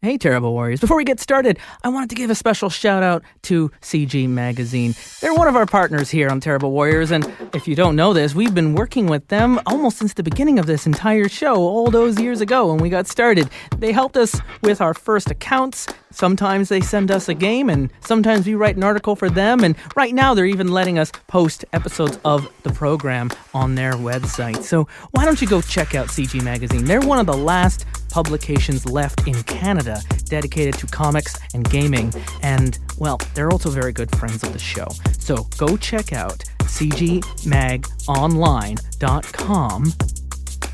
Hey, Terrible Warriors. Before we get started, I wanted to give a special shout out to CG Magazine. They're one of our partners here on Terrible Warriors, and if you don't know this, we've been working with them almost since the beginning of this entire show, all those years ago when we got started. They helped us with our first accounts. Sometimes they send us a game, and sometimes we write an article for them, and right now they're even letting us post episodes of the program on their website. So why don't you go check out CG Magazine? They're one of the last publications left in Canada dedicated to comics and gaming, and, well, they're also very good friends of the show. So go check out cgmagonline.com.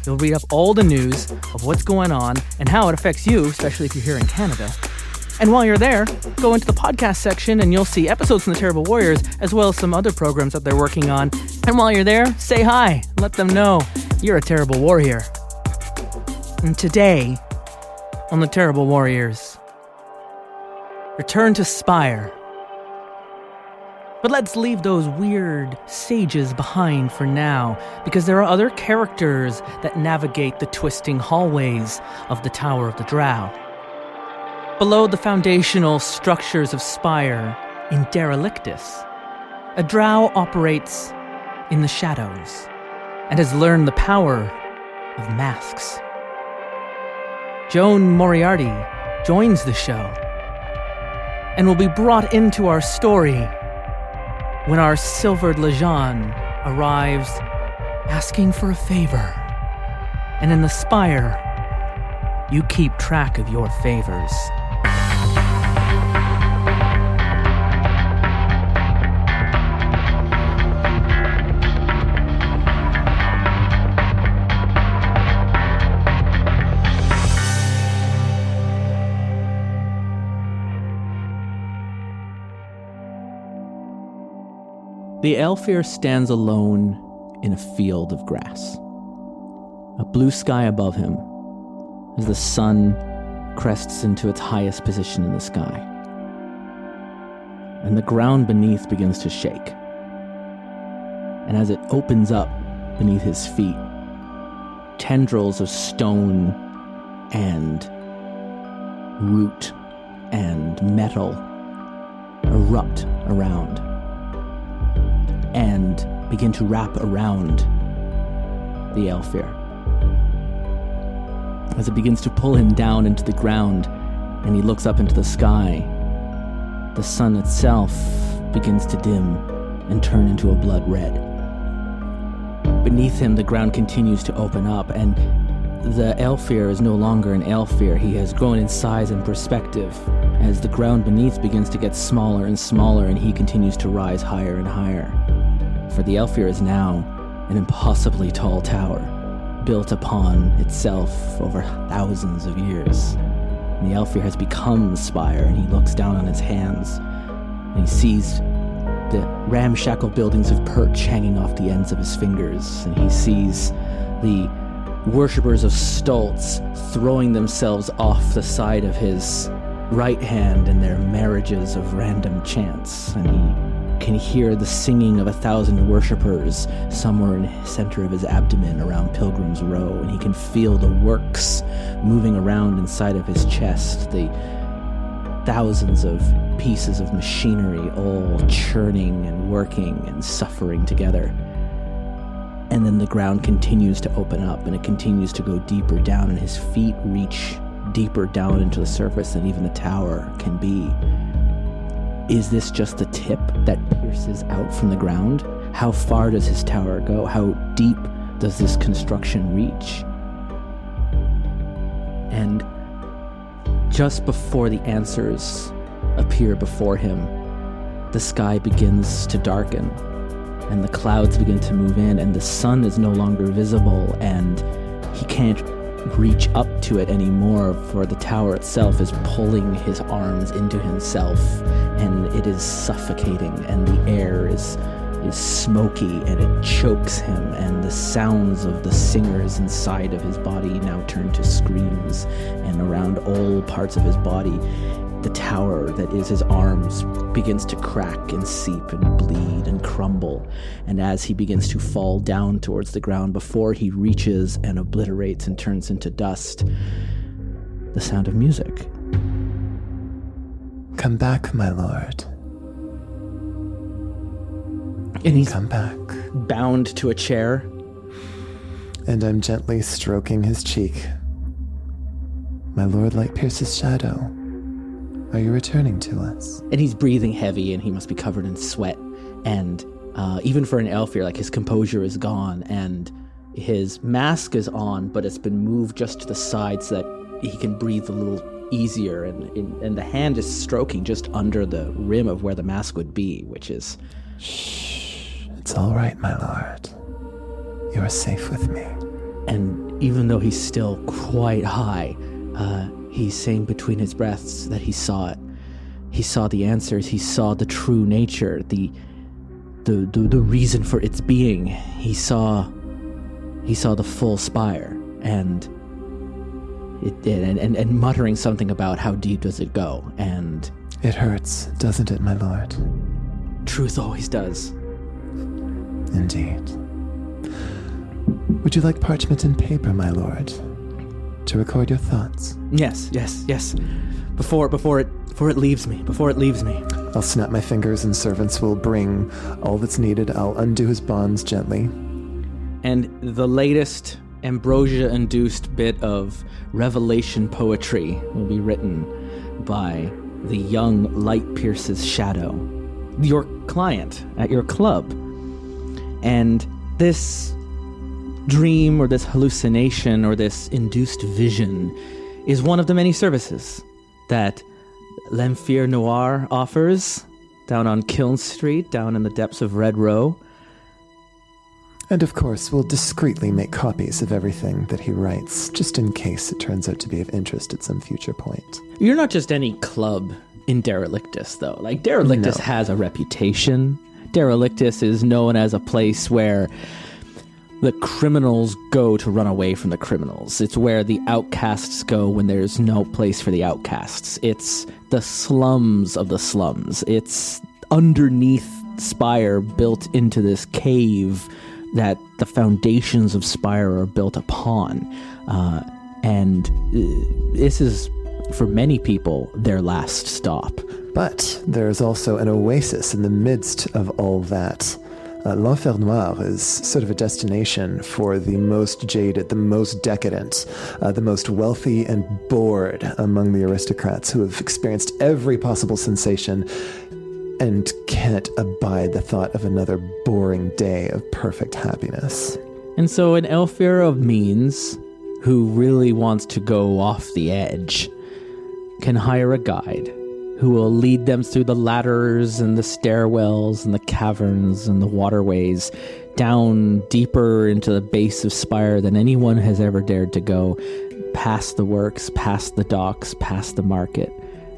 You'll read up all the news of what's going on and how it affects you, especially if you're here in Canada. And while you're there, go into the podcast section and you'll see episodes from the Terrible Warriors, as well as some other programs that they're working on. And while you're there, say hi. Let them know you're a Terrible Warrior. And today, on the Terrible Warriors, return to Spire. But let's leave those weird sages behind for now, because there are other characters that navigate the twisting hallways of the Tower of the Drow. Below the foundational structures of Spire, in Derelictus, a Drow operates in the shadows and has learned the power of masks. Joan Moriarity joins the show and will be brought into our story when our silvered Lajhan arrives asking for a favor. And in the Spire, you keep track of your favors. The Aelfir stands alone in a field of grass. A blue sky above him as the sun crests into its highest position in the sky. And the ground beneath begins to shake. And as it opens up beneath his feet, tendrils of stone and root and metal erupt around and begin to wrap around the Aelfir. As it begins to pull him down into the ground and he looks up into the sky, the sun itself begins to dim and turn into a blood red. Beneath him, the ground continues to open up, and the Aelfir is no longer an Aelfir. He has grown in size and perspective as the ground beneath begins to get smaller and smaller, and he continues to rise higher and higher. For the Aelfir is now an impossibly tall tower, built upon itself over thousands of years. And the Aelfir has become the Spire, and he looks down on his hands, and he sees the ramshackle buildings of perch hanging off the ends of his fingers, and he sees the worshippers of Stoltz throwing themselves off the side of his right hand in their marriages of random chants, and he can hear the singing of 1,000 worshippers somewhere in the center of his abdomen around Pilgrim's Row, and he can feel the works moving around inside of his chest, the thousands of pieces of machinery all churning and working and suffering together. And then the ground continues to open up, and it continues to go deeper down, and his feet reach deeper down into the surface than even the tower can be. Is this just the tip that pierces out from the ground? How far does his tower go? How deep does this construction reach? And just before the answers appear before him, the sky begins to darken, and the clouds begin to move in, and the sun is no longer visible, and he can't reach up to it anymore, for the tower itself is pulling his arms into himself, and it is suffocating, and the air is smoky, and it chokes him, and the sounds of the singers inside of his body now turn to screams, and around all parts of his body, the tower that is his arms begins to crack and seep and bleed and crumble, and as he begins to fall down towards the ground, before he reaches and obliterates and turns into dust, the sound of music Come back, my lord. And he's Come back. bound to a chair. And I'm gently stroking his cheek. My lord Lightpierce's shadow, are you returning to us? And he's breathing heavy, and he must be covered in sweat. And even for an Aelfir, like, his composure is gone, and his mask is on, but it's been moved just to the side so that he can breathe a little easier. And the hand is stroking just under the rim of where the mask would be, which is... Shh. It's all right, my lord. You are safe with me. And even though he's still quite high, he's saying between his breaths that he saw it. He saw the answers. He saw the true nature, the reason for its being. He saw the full Spire, and muttering something about how deep does it go, and it hurts, doesn't it, my lord? Truth always does. Indeed. Would you like parchment and paper, my lord, to record your thoughts? Yes. Before it leaves me. I'll snap my fingers and servants will bring all that's needed. I'll undo his bonds gently. And the latest ambrosia-induced bit of revelation poetry will be written by the young Lightpierce's shadow, your client at your club. And this dream or this hallucination or this induced vision is one of the many services that L'Aelfir Noir offers down on Kiln Street, down in the depths of Red Row. And of course, we'll discreetly make copies of everything that he writes, just in case it turns out to be of interest at some future point. You're not just any club in Derelictus, though. Like, Derelictus has a reputation. Derelictus is known as a place where the criminals go to run away from the criminals. It's where the outcasts go when there's no place for the outcasts. It's the slums of the slums. It's underneath Spire, built into this cave that the foundations of Spire are built upon. And this is, for many people, their last stop. But there's also an oasis in the midst of all that. L'Enfer Noir is sort of a destination for the most jaded, the most decadent, the most wealthy and bored among the aristocrats who have experienced every possible sensation and can't abide the thought of another boring day of perfect happiness. And so an Aelfir of means, who really wants to go off the edge, can hire a guide who will lead them through the ladders and the stairwells and the caverns and the waterways down deeper into the base of Spire than anyone has ever dared to go, past the works, past the docks, past the market,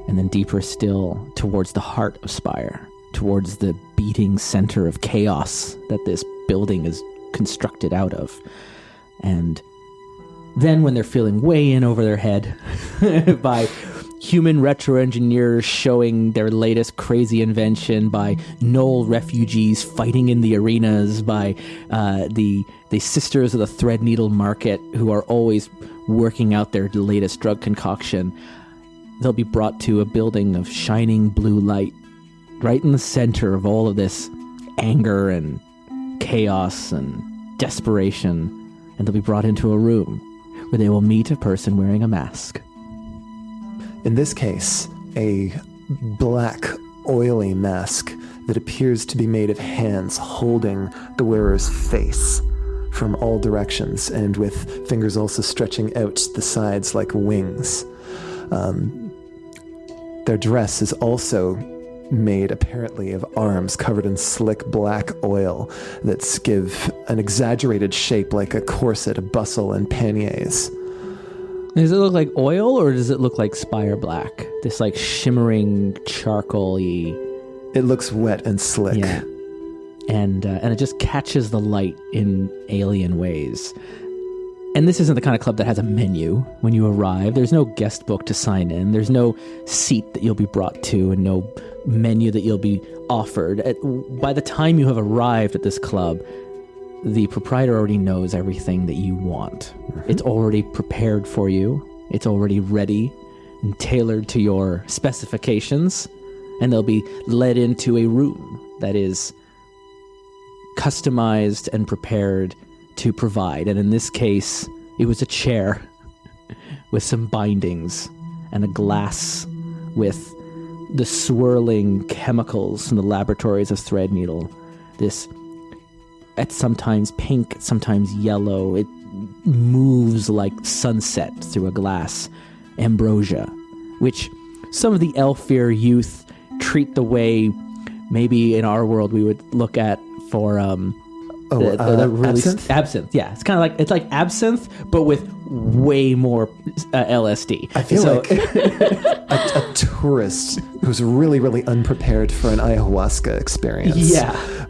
and then deeper still towards the heart of Spire, towards the beating center of chaos that this building is constructed out of. And then when they're feeling way in over their head by human retro-engineers showing their latest crazy invention, by Knoll refugees fighting in the arenas, by the Sisters of the Threadneedle Market who are always working out their latest drug concoction, they'll be brought to a building of shining blue light, right in the center of all of this anger and chaos and desperation, and they'll be brought into a room where they will meet a person wearing a mask. In this case, a black, oily mask that appears to be made of hands holding the wearer's face from all directions, and with fingers also stretching out the sides like wings. Their dress is also made apparently of arms covered in slick black oil that give an exaggerated shape like a corset, a bustle, and panniers. Does it look like oil, or does it look like Spire black? This like shimmering charcoal-y... It looks wet and slick. Yeah. And it just catches the light in alien ways. And this isn't the kind of club that has a menu when you arrive. There's no guest book to sign in. There's no seat that you'll be brought to and no menu that you'll be offered. By the time you have arrived at this club, the proprietor already knows everything that you want. Mm-hmm. It's already prepared for you. It's already ready. and tailored to your specifications, and they'll be led into a room that is customized and prepared to provide. And in this case, it was a chair with some bindings and a glass with the swirling chemicals from the laboratories of Threadneedle. This, at sometimes pink, sometimes yellow, it moves like sunset through a glass ambrosia, which some of the Aelfir youth treat the way maybe in our world we would look at for the really absinthe? Absinthe, yeah. It's like absinthe, but with way more LSD. I feel like a tourist who's really, really unprepared for an ayahuasca experience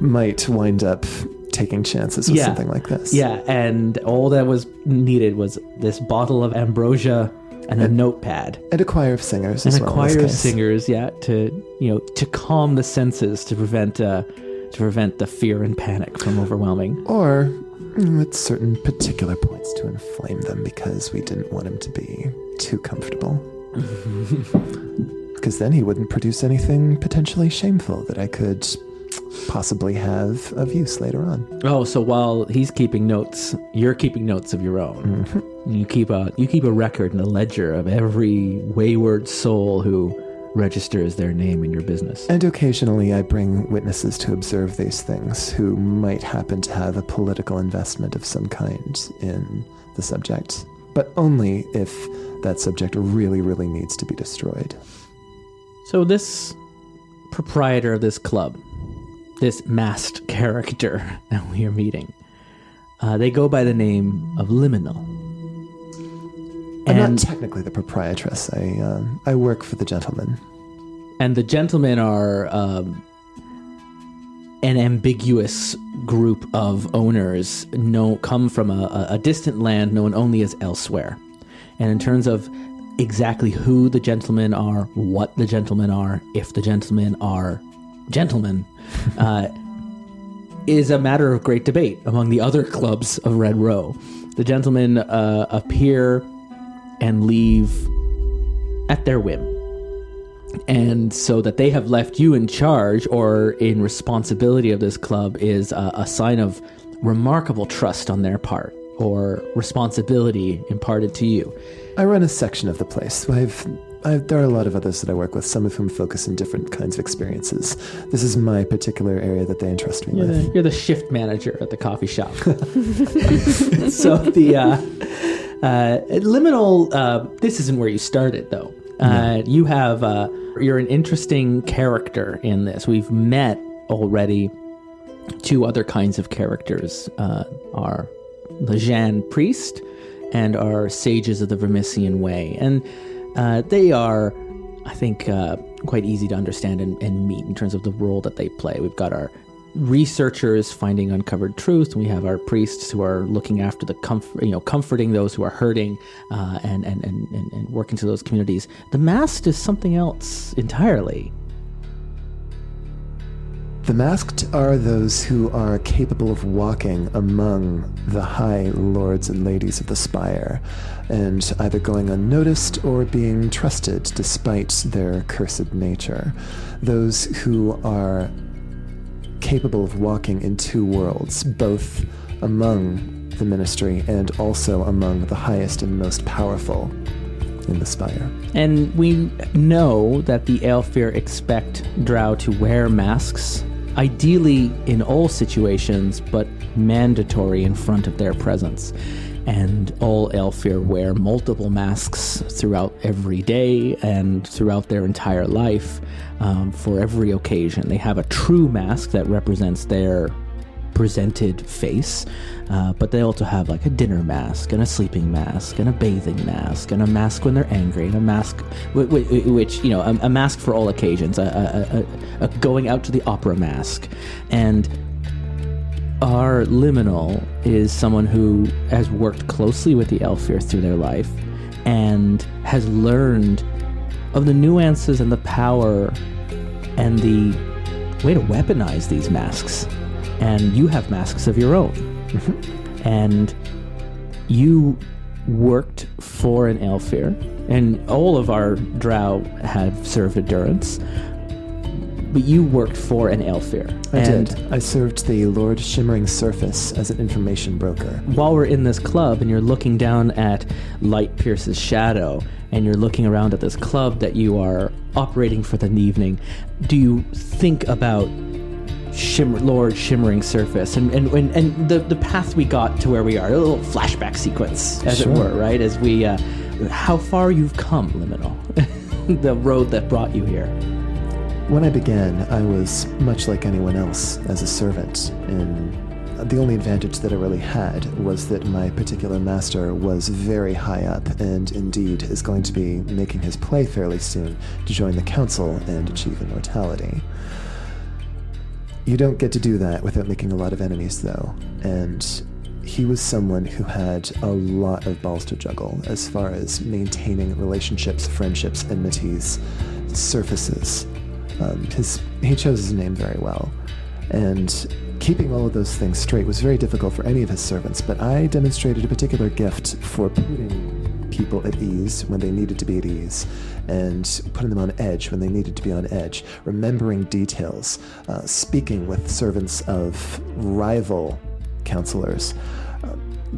might wind up taking chances with something like this. Yeah, and all that was needed was this bottle of ambrosia and a notepad. And a choir of singers as well. And a choir of singers, to calm the senses, to prevent the fear and panic from overwhelming. Or at certain particular points to inflame them because we didn't want him to be too comfortable. Because then he wouldn't produce anything potentially shameful that I could possibly have of use later on. Oh, so while he's keeping notes, you're keeping notes of your own. Mm-hmm. You keep a record and a ledger of every wayward soul who registers their name in your business. And occasionally I bring witnesses to observe these things who might happen to have a political investment of some kind in the subject, but only if that subject really, really needs to be destroyed. So this proprietor of this club, this masked character that we are meeting, they go by the name of Liminal. I'm not technically the proprietress. I work for the gentlemen. And the gentlemen are an ambiguous group of owners come from a distant land known only as Elsewhere. And in terms of exactly who the gentlemen are, what the gentlemen are, if the gentlemen are gentlemen, is a matter of great debate among the other clubs of Red Row. The gentlemen appear and leave at their whim. And so that they have left you in charge or in responsibility of this club is a sign of remarkable trust on their part or responsibility imparted to you. I run a section of the place. There are a lot of others that I work with, some of whom focus on different kinds of experiences. This is my particular area that they entrust me with. You're the shift manager at the coffee shop. So the Liminal, this isn't where you started, though. You're an interesting character in this. We've met already two other kinds of characters, our Lajhan priest and our sages of the Vermissian Way. And they are, I think, quite easy to understand and meet in terms of the role that they play. We've got our researchers finding uncovered truth, and we have our priests who are looking after the comforting those who are hurting, and working to those communities. The masked is something else entirely. The masked are those who are capable of walking among the high lords and ladies of the Spire, and either going unnoticed or being trusted despite their cursed nature. Those who are capable of walking in two worlds, both among the ministry and also among the highest and most powerful in the Spire. And we know that the Aelfir expect Drow to wear masks, ideally in all situations, but mandatory in front of their presence. And all Aelfir wear multiple masks throughout every day and throughout their entire life, for every occasion. They have a true mask that represents their presented face, but they also have like a dinner mask and a sleeping mask and a bathing mask and a mask when they're angry and a mask which a mask for all occasions, a going out to the opera mask. And our Liminal is someone who has worked closely with the Aelfir through their life and has learned of the nuances and the power and the way to weaponize these masks. And you have masks of your own. And you worked for an Aelfir, and all of our Drow have served at Durance, but you worked for an Aelfir. I did. I served the Lord Shimmering Surface as an information broker. While we're in this club and you're looking down at Light Pierce's shadow, and you're looking around at this club that you are operating for the evening, do you think about Lord Shimmering Surface and the path we got to where we are, a little flashback sequence, as it were, right? As we, how far you've come, Liminal, the road that brought you here. When I began, I was much like anyone else as a servant, and the only advantage that I really had was that my particular master was very high up, and indeed is going to be making his play fairly soon to join the council and achieve immortality. You don't get to do that without making a lot of enemies, though, and he was someone who had a lot of balls to juggle as far as maintaining relationships, friendships, enmities, surfaces. He chose his name very well, and keeping all of those things straight was very difficult for any of his servants, but I demonstrated a particular gift for putting people at ease when they needed to be at ease, and putting them on edge when they needed to be on edge, remembering details, speaking with servants of rival counselors,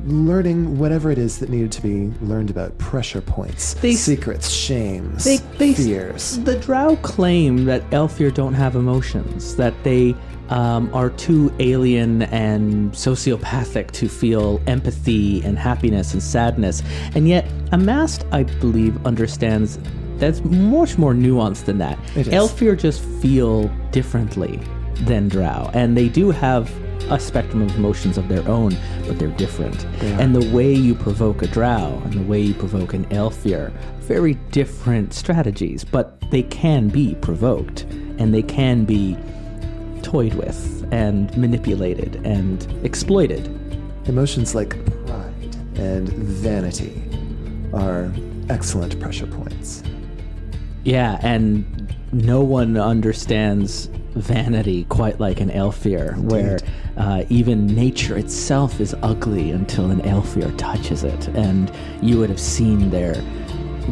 learning whatever it is that needed to be learned about pressure points, secrets, shames, fears. The Drow claim that Aelfir don't have emotions, that they are too alien and sociopathic to feel empathy and happiness and sadness. And yet, Amassed, I believe, understands that's much more nuanced than that. Aelfir just feel differently than Drow, and they do have a spectrum of emotions of their own, but they're different. And the way you provoke a Drow and the way you provoke an Aelfir, very different strategies, but they can be provoked, and they can be toyed with and manipulated and exploited. Emotions like pride and vanity are excellent pressure points. Yeah, and no one understands vanity quite like an Aelfir, where even nature itself is ugly until an Aelfir touches it. And you would have seen their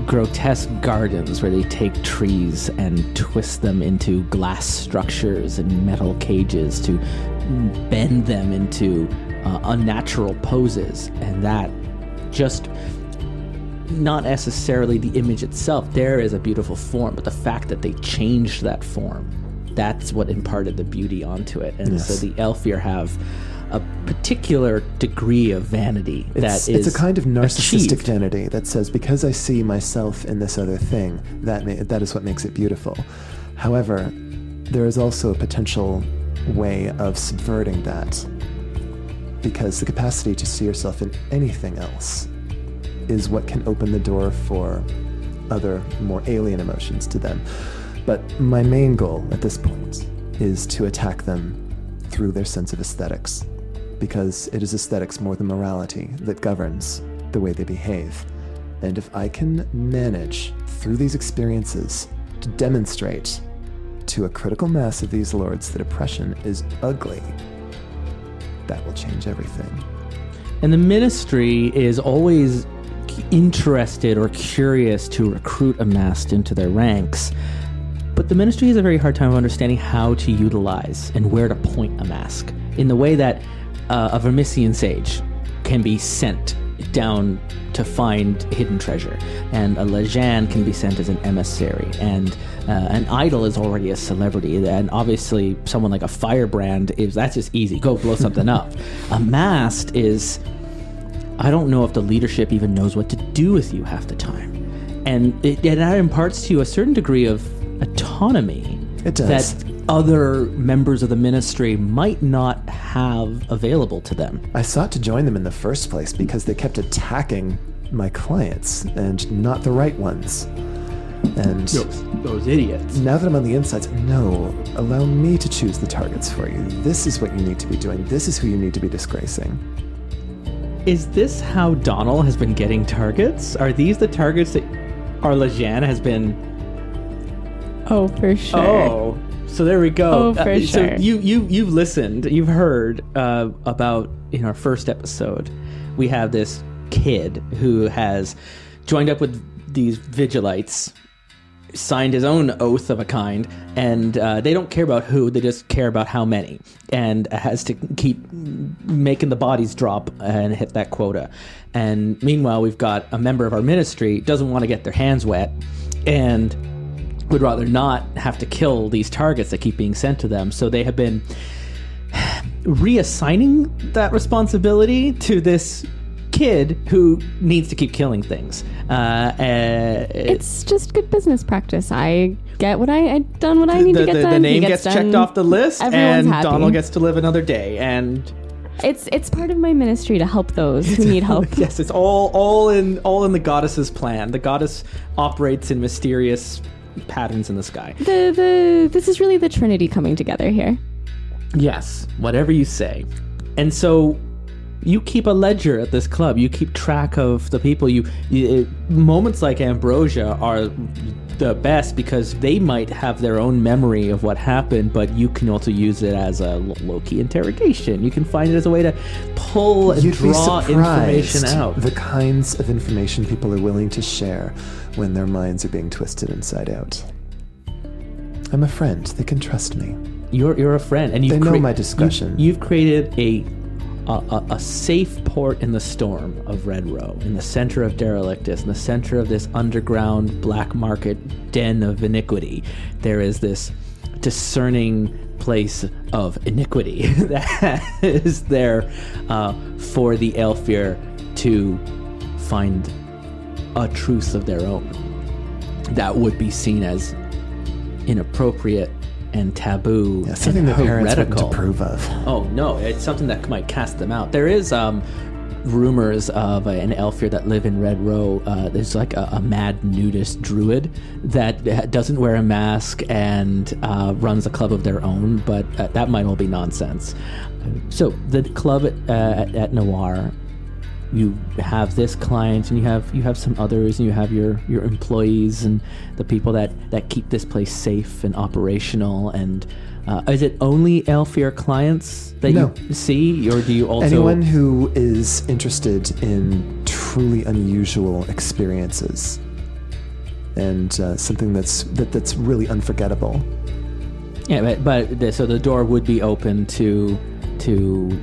grotesque gardens where they take trees and twist them into glass structures and metal cages to bend them into unnatural poses. And that just, not necessarily the image itself, there is a beautiful form, but the fact that they changed that form, that's what imparted the beauty onto it. And so the Aelfir have a particular degree of vanity it's a kind of narcissistic achieved. Vanity that says, because I see myself in this other thing, that is what makes it beautiful. However, there is also a potential way of subverting that, because the capacity to see yourself in anything else is what can open the door for other, more alien emotions to them. But my main goal at this point is to attack them through their sense of aesthetics, because it is aesthetics more than morality that governs the way they behave. And if I can manage, through these experiences, to demonstrate to a critical mass of these lords that oppression is ugly, that will change everything. And the ministry is always interested or curious to recruit Amassed into their ranks. But the ministry has a very hard time of understanding how to utilize and where to point a mask, in the way that a Vermissian sage can be sent down to find hidden treasure, and a Lajhan can be sent as an emissary, and an idol is already a celebrity, and obviously someone like a firebrand that's just easy, go blow something up. Amassed is, I don't know if the leadership even knows what to do with you half the time, and that imparts to you a certain degree of autonomy. It does. That other members of the ministry might not have available to them. I sought to join them in the first place because they kept attacking my clients, and not the right ones. And those idiots. Now that I'm on the inside, no, allow me to choose the targets for you. This is what you need to be doing. This is who you need to be disgracing. Is this how Donald has been getting targets? Are these the targets that our Lajhan has been... Oh, for sure. Oh, so there we go. Oh, for sure. So you've listened, you've heard about, in our first episode, we have this kid who has joined up with these Vigilites, signed his own oath of a kind, and they don't care about who, they just care about how many, and has to keep making the bodies drop and hit that quota. And meanwhile, we've got a member of our ministry doesn't want to get their hands wet and would rather not have to kill these targets that keep being sent to them. So they have been reassigning that responsibility to this kid who needs to keep killing things. It's just good business practice. I get what I've done what I need to get done. The name gets checked off the list, Everyone's and happy. Donald gets to live another day. And it's part of my ministry to help those who need help. yes, it's all in the goddess's plan. The goddess operates in mysterious patterns in the sky. This is really the Trinity coming together here. Yes, whatever you say. And so you keep a ledger at this club. You keep track of the people. Moments like Ambrosia are the best because they might have their own memory of what happened, but you can also use it as a low-key interrogation. You can find it as a way to pull and draw information out. The kinds of information people are willing to share when their minds are being twisted inside out. I'm a friend. They can trust me. You're a friend, and they know my discretion. You've created a safe port in the storm of Red Row, in the center of Derelictus, in the center of this underground black market den of iniquity. There is this discerning place of iniquity that is there for the Aelfir to find a truth of their own that would be seen as inappropriate and taboo, something and the parents wouldn't heretical. approve of. Oh no, it's something that might cast them out. There is rumors of an Aelfir that live in Red Row. There's like a mad nudist druid that doesn't wear a mask and runs a club of their own, but that might all be nonsense. So the club at Noir, you have this client, and you have some others, and you have your employees and the people that keep this place safe and operational. And is it only Aelfir clients that you see, or do you also... Anyone who is interested in truly unusual experiences and something that's really unforgettable. Yeah, but so the door would be open to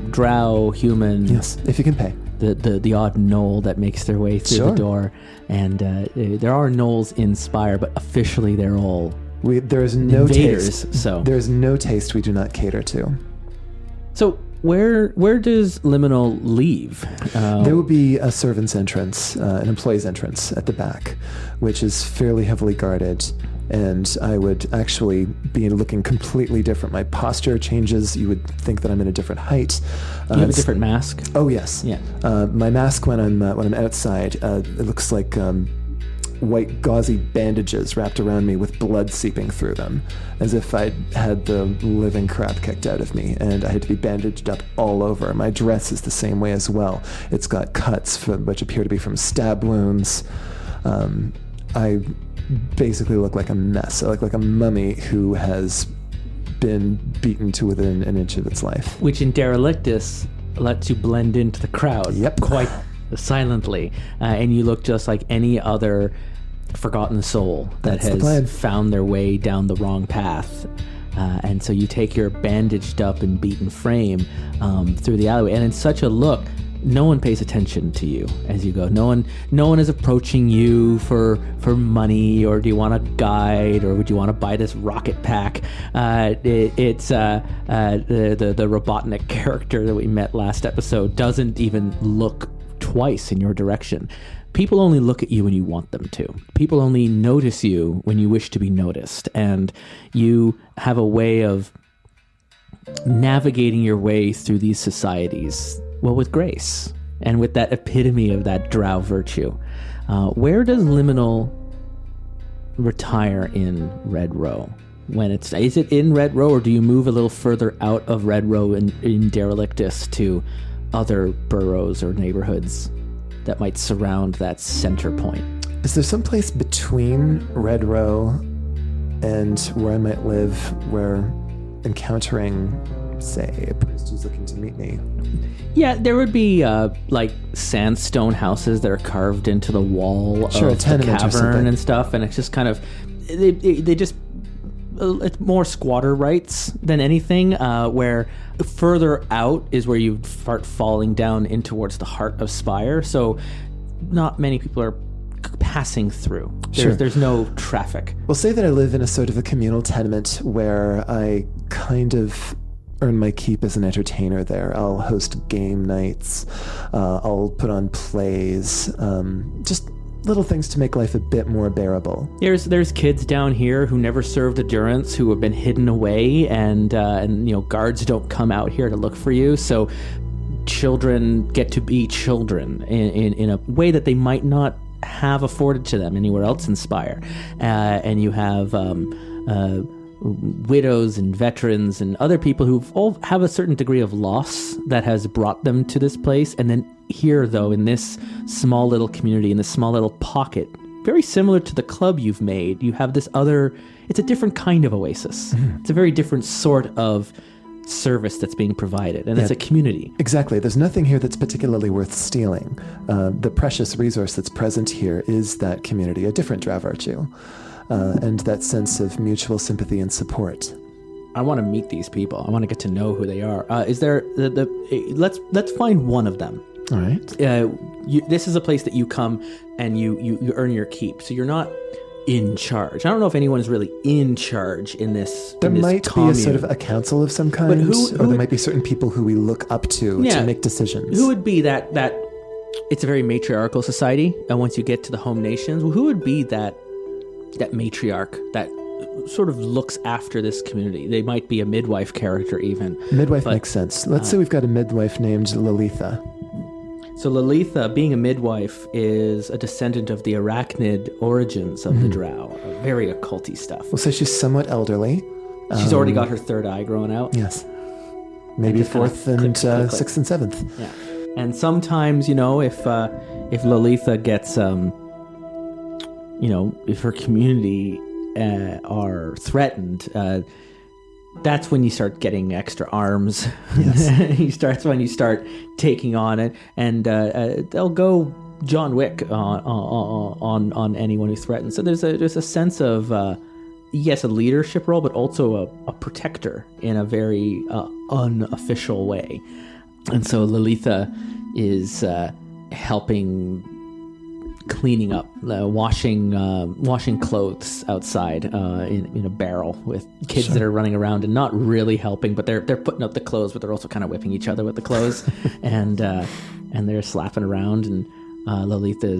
Drow, human... Yes, if you can pay. The odd gnoll that makes their way through the door. And there are gnolls in Spire, but officially they're all there's no invaders. taste. So there's no taste we do not cater to. So where does Liminal leave? There will be a servant's entrance, an employee's entrance at the back, which is fairly heavily guarded. And I would actually be looking completely different. My posture changes. You would think that I'm in a different height. You have a different mask? Oh, yes. Yeah. My mask when I'm outside, it looks like white gauzy bandages wrapped around me with blood seeping through them, as if I'd had the living crap kicked out of me, and I had to be bandaged up all over. My dress is the same way as well. It's got cuts which appear to be from stab wounds. I basically look like a mess. I look like a mummy who has been beaten to within an inch of its life. Which in Derelictus lets you blend into the crowd. Yep. Quite silently. And you look just like any other forgotten soul that has found their way down the wrong path. And so you take your bandaged up and beaten frame through the alleyway. And in such a look, no one pays attention to you as you go. No one is approaching you for money, or do you want a guide, or would you want to buy this rocket pack? It's the Robotnik character that we met last episode doesn't even look twice in your direction. People only look at you when you want them to. People only notice you when you wish to be noticed, and you have a way of navigating your way through these societies, well, with grace, and with that epitome of that Drow virtue. Where does Liminal retire in Red Row? Is it in Red Row, or do you move a little further out of Red Row in Derelictus to other boroughs or neighborhoods that might surround that center point? Is there some place between Red Row and where I might live where encountering say, a priest who's looking to meet me? Yeah, there would be like sandstone houses that are carved into the wall of the cavern and stuff, and it's just kind of they just it's more squatter rights than anything. Where further out is where you start falling down in towards the heart of Spire, so not many people are passing through. There's no traffic. We'll say that I live in a sort of a communal tenement where I kind of earn my keep as an entertainer there. I'll host game nights. I'll put on plays. Just little things to make life a bit more bearable. There's kids down here who never served endurance, who have been hidden away, and guards don't come out here to look for you. So children get to be children in a way that they might not have afforded to them anywhere else in Spire. And you have widows and veterans and other people who all have a certain degree of loss that has brought them to this place. And then here, though, in this small little community, in this small little pocket, very similar to the club you've made, you have this other, it's a different kind of oasis. Mm-hmm. It's a very different sort of service that's being provided, and it's a community. Exactly. There's nothing here that's particularly worth stealing. The precious resource that's present here is that community, a different Drow virtue, and that sense of mutual sympathy and support. I want to meet these people. I want to get to know who they are. Is there let's find one of them. All right. This is a place that you come and you earn your keep. So you're not in charge. I don't know if anyone is really in charge in this. There might commune. Be a sort of a council of some kind, or there might be certain people who we look up to make decisions. Who would be that? It's a very matriarchal society, and once you get to the home nations, who would be that matriarch that sort of looks after this community? They might be a midwife character, even. Midwife makes sense. Let's say we've got a midwife named Lalitha. So Lalitha, being a midwife, is a descendant of the arachnid origins of the Drow. Very occulty stuff. We'll say she's somewhat elderly. She's already got her third eye growing out. Yes. Maybe fourth and sixth and seventh. Yeah. And sometimes, if Lalitha gets, if her community are threatened, that's when you start getting extra arms. Yes. That's when you start taking on it, and they'll go John Wick on anyone who threatens. So there's a sense of a leadership role, but also a protector in a very unofficial way. And so Lalitha is helping cleaning up, washing clothes outside in a barrel with kids that are running around and not really helping, but they're putting up the clothes, but they're also kind of whipping each other with the clothes, and they're slapping around. And Lalitha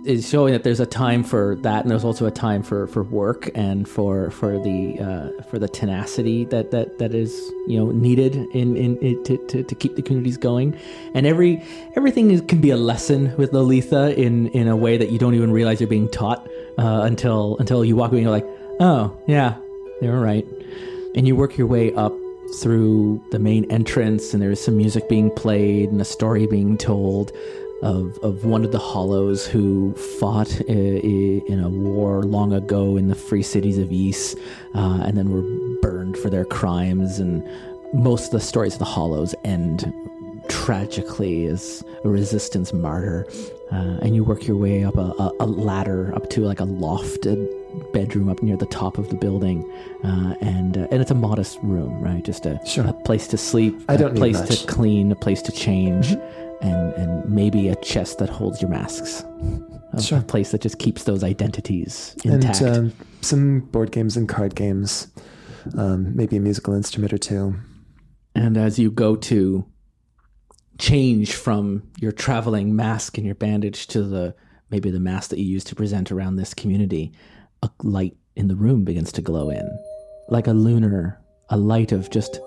is showing that there's a time for that, and there's also a time for work and for the tenacity that is needed to keep the communities going. And everything can be a lesson with Lalitha in a way that you don't even realize you're being taught until you walk away and you're like, oh yeah, they're right. And you work your way up through the main entrance, and there's some music being played and a story being told of one of the Hollows who fought in a war long ago in the free cities of Ys, and then were burned for their crimes. And most of the stories of the Hollows end tragically as a resistance martyr. And you work your way up a ladder up to like a lofted bedroom up near the top of the building, and it's a modest room, right? Just a place to sleep, a place to clean, a place to change. Mm-hmm. And maybe a chest that holds your masks. A place that just keeps those identities intact. And some board games and card games. Maybe a musical instrument or two. And as you go to change from your traveling mask and your bandage to maybe the mask that you use to present around this community, a light in the room begins to glow in. Like a light of just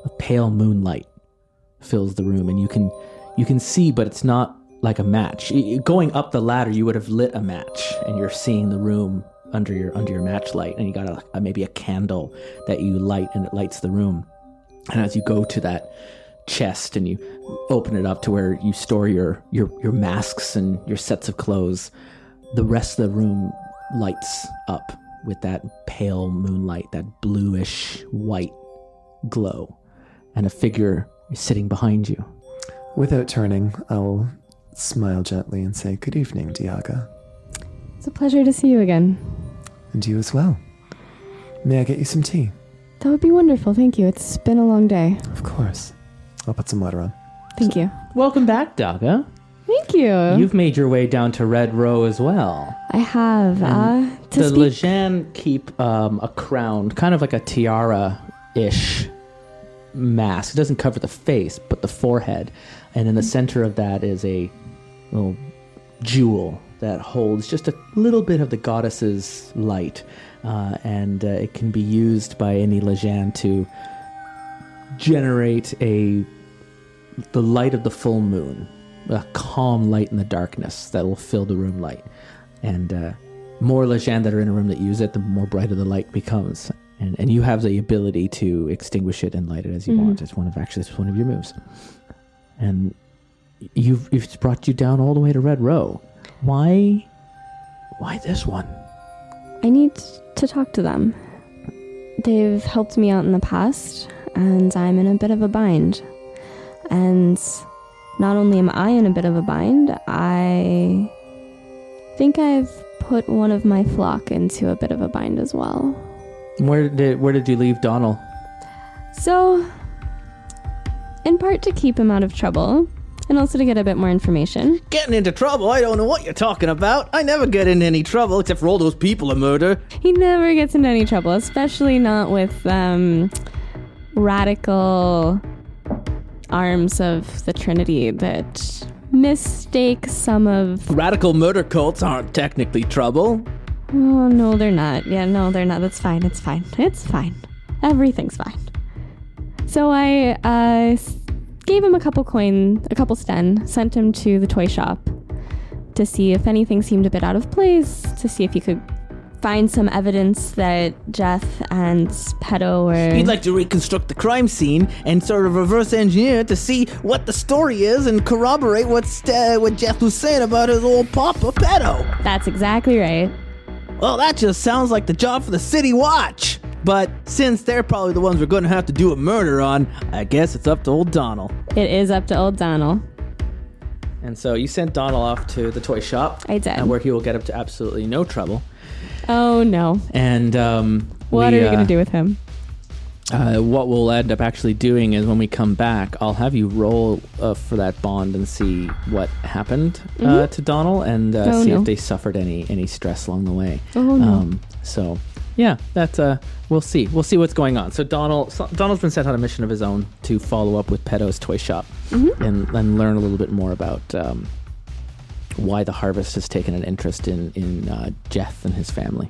a pale moonlight fills the room, and you can see, but it's not like a match. Going up the ladder, you would have lit a match, and you're seeing the room under your match light, and you got maybe a candle that you light, and it lights the room. And as you go to that chest and you open it up to where you store your masks and your sets of clothes, the rest of the room lights up with that pale moonlight, that bluish white glow. and a figure is sitting behind you. Without turning, I'll smile gently and say, "Good evening, Dhiaga." It's a pleasure to see you again. And you as well. May I get you some tea? That would be wonderful, thank you. It's been a long day. Of course. I'll put some water on. Thank you. Welcome back, Dhiaga. Thank you. You've made your way down to Red Row as well. I have. The Lajhan keep a crown, kind of like a tiara-ish mask. It doesn't cover the face, but the forehead. And in the center of that is a little jewel that holds just a little bit of the goddess's light. And it can be used by any Lajhan to generate the light of the full moon. A calm light in the darkness that will fill the room light. And more Lajhan that are in a room that use it, the more brighter the light becomes. And you have the ability to extinguish it and light it as you want. It's one of your moves. And it's brought you down all the way to Red Row. Why this one? I need to talk to them. They've helped me out in the past, and I'm in a bit of a bind. And not only am I in a bit of a bind, I think I've put one of my flock into a bit of a bind as well. Where did you leave Donald? So, in part to keep him out of trouble, and also to get a bit more information. Getting into trouble? I don't know what you're talking about. I never get into any trouble except for all those people I murder. He never gets into any trouble, especially not with radical arms of the Trinity that mistake some of... Radical murder cults aren't technically trouble. Oh, no, they're not. Yeah, no, they're not. That's fine. It's fine. It's fine. Everything's fine. So I gave him a couple sten, sent him to the toy shop to see if anything seemed a bit out of place, to see if he could find some evidence that Jeff and Pedo were... He'd like to reconstruct the crime scene and sort of reverse engineer it to see what the story is and corroborate what Jeff was saying about his old papa, Pedo. That's exactly right. Well, that just sounds like the job for the City Watch. But since they're probably the ones we're going to have to do a murder on, I guess it's up to old Donald. It is up to old Donald. And so you sent Donald off to the toy shop. I did. Where he will get up to absolutely no trouble. Oh, no. And what are we going to do with him? What we'll end up actually doing is when we come back, I'll have you roll for that bond and see what happened to Donald and see if they suffered any stress along the way. Oh, no. So, yeah, that's we'll see. We'll see what's going on. So Donald's been sent on a mission of his own to follow up with Pedo's toy shop and learn a little bit more about why the Harvest has taken an interest in Jeff and his family.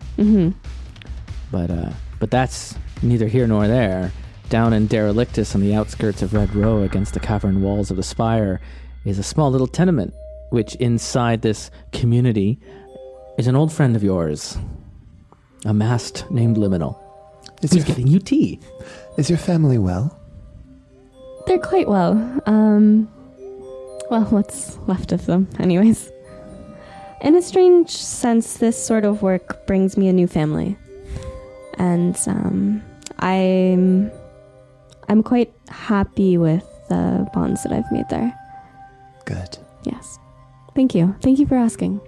But that's neither here nor there. Down in Derelictus on the outskirts of Red Row against the cavern walls of the Spire is a small little tenement, which inside this community is an old friend of yours, a mast named Liminal. Who's getting you tea. Is your family well? They're quite well. Well, what's left of them, anyways. In a strange sense, this sort of work brings me a new family. And I'm quite happy with the bonds that I've made there. Good. Yes. Thank you. Thank you for asking.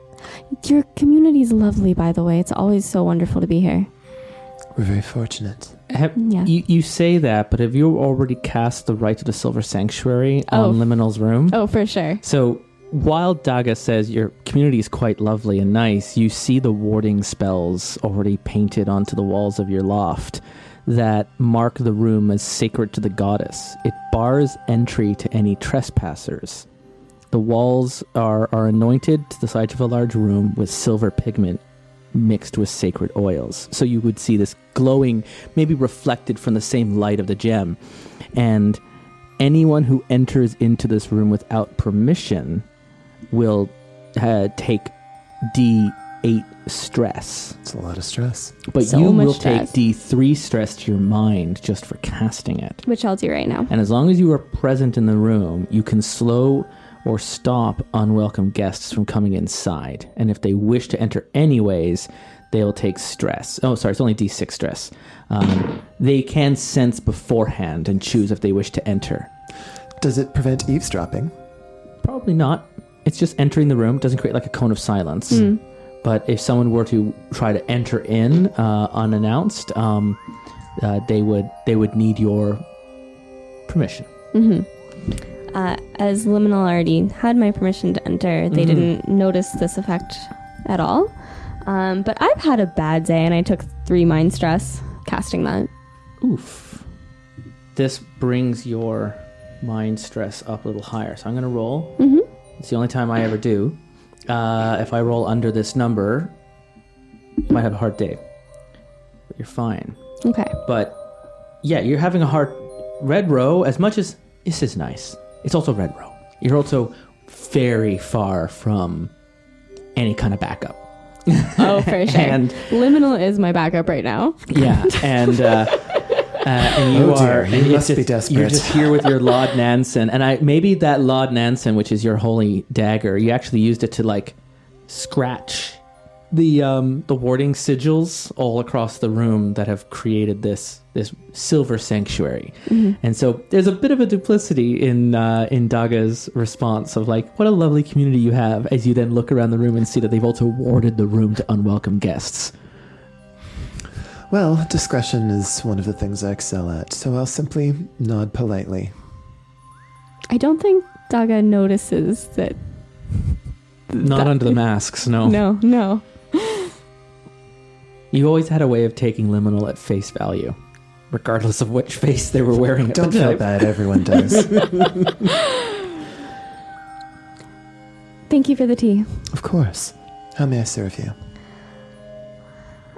Your community's lovely, by the way. It's always so wonderful to be here. We're very fortunate. You say that, but have you already cast the Rite of the Silver Sanctuary on Liminal's room? Oh, for sure. So while Dhiaga says your community is quite lovely and nice, you see the warding spells already painted onto the walls of your loft that mark the room as sacred to the goddess. It bars entry to any trespassers. The walls are anointed to the sides of a large room with silver pigment mixed with sacred oils. So you would see this glowing, maybe reflected from the same light of the gem. And anyone who enters into this room without permission will take D8 stress. It's a lot of stress. But So you much will stress. take D3 stress to your mind just for casting it. Which I'll do right now. And as long as you are present in the room, you can slow or stop unwelcome guests from coming inside. And if they wish to enter anyways, they'll take stress. Oh, sorry, it's only D6 stress. They can sense beforehand and choose if they wish to enter. Does it prevent eavesdropping? Probably not. It's just entering the room. It doesn't create like a cone of silence. But if someone were to try to enter in unannounced, they would need your permission. As Liminal already had my permission to enter, they didn't notice this effect at all. But I've had a bad day, and I took 3 mind stress casting that. Oof. This brings your mind stress up a little higher. So I'm going to roll. It's the only time I ever do. If I roll under this number, you might have a hard day. But you're fine. Okay. But yeah, you're having a hard... Red row, as much as this is nice, it's also red row. You're also very far from any kind of backup. Oh, for sure. And Liminal is my backup right now. yeah, and you dear, you must be just, desperate. You're just here with your Laud Nansen, and maybe that Laud Nansen, which is your holy dagger, you actually used it to like scratch the warding sigils all across the room that have created this silver sanctuary. And so there's a bit of a duplicity in Dhaga's response of like, what a lovely community you have, as you then look around the room and see that they've also warded the room to unwelcome guests. Well, discretion is one of the things I excel at, so I'll simply nod politely. I don't think Dhaga notices that. Not under the masks, no. No. You always had a way of taking Liminal at face value, regardless of which face they were wearing at Don't the feel time. bad, everyone does. Thank you for the tea. Of course. How may I serve you?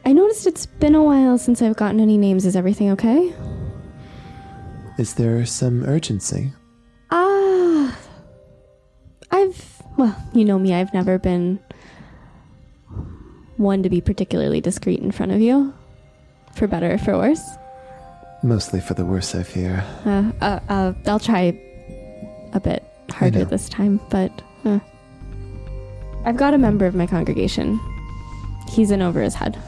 I noticed it's been a while since I've gotten any names. Is everything okay? Is there some urgency? Well, you know me, I've never been one to be particularly discreet in front of you. For better or for worse. Mostly for the worse, I fear. I'll try a bit harder this time, but I've got a member of my congregation. He's in over his head.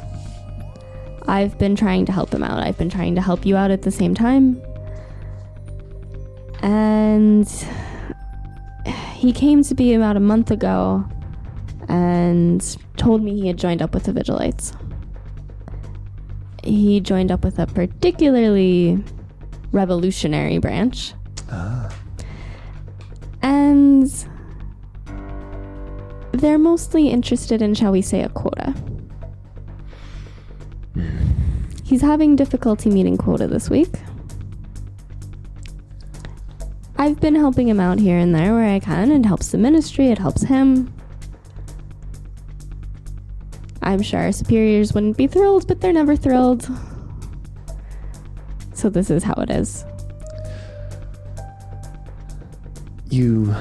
I've been trying to help him out. I've been trying to help you out at the same time. And he came to me about a month ago and told me he had joined up with the Vigilites. He joined up with a particularly revolutionary branch. And they're mostly interested in, shall we say, a quota. He's having difficulty meeting quota this week. I've been helping him out here and there where I can. It helps the ministry, it helps him. I'm sure our superiors wouldn't be thrilled, but they're never thrilled. So this is how it is. You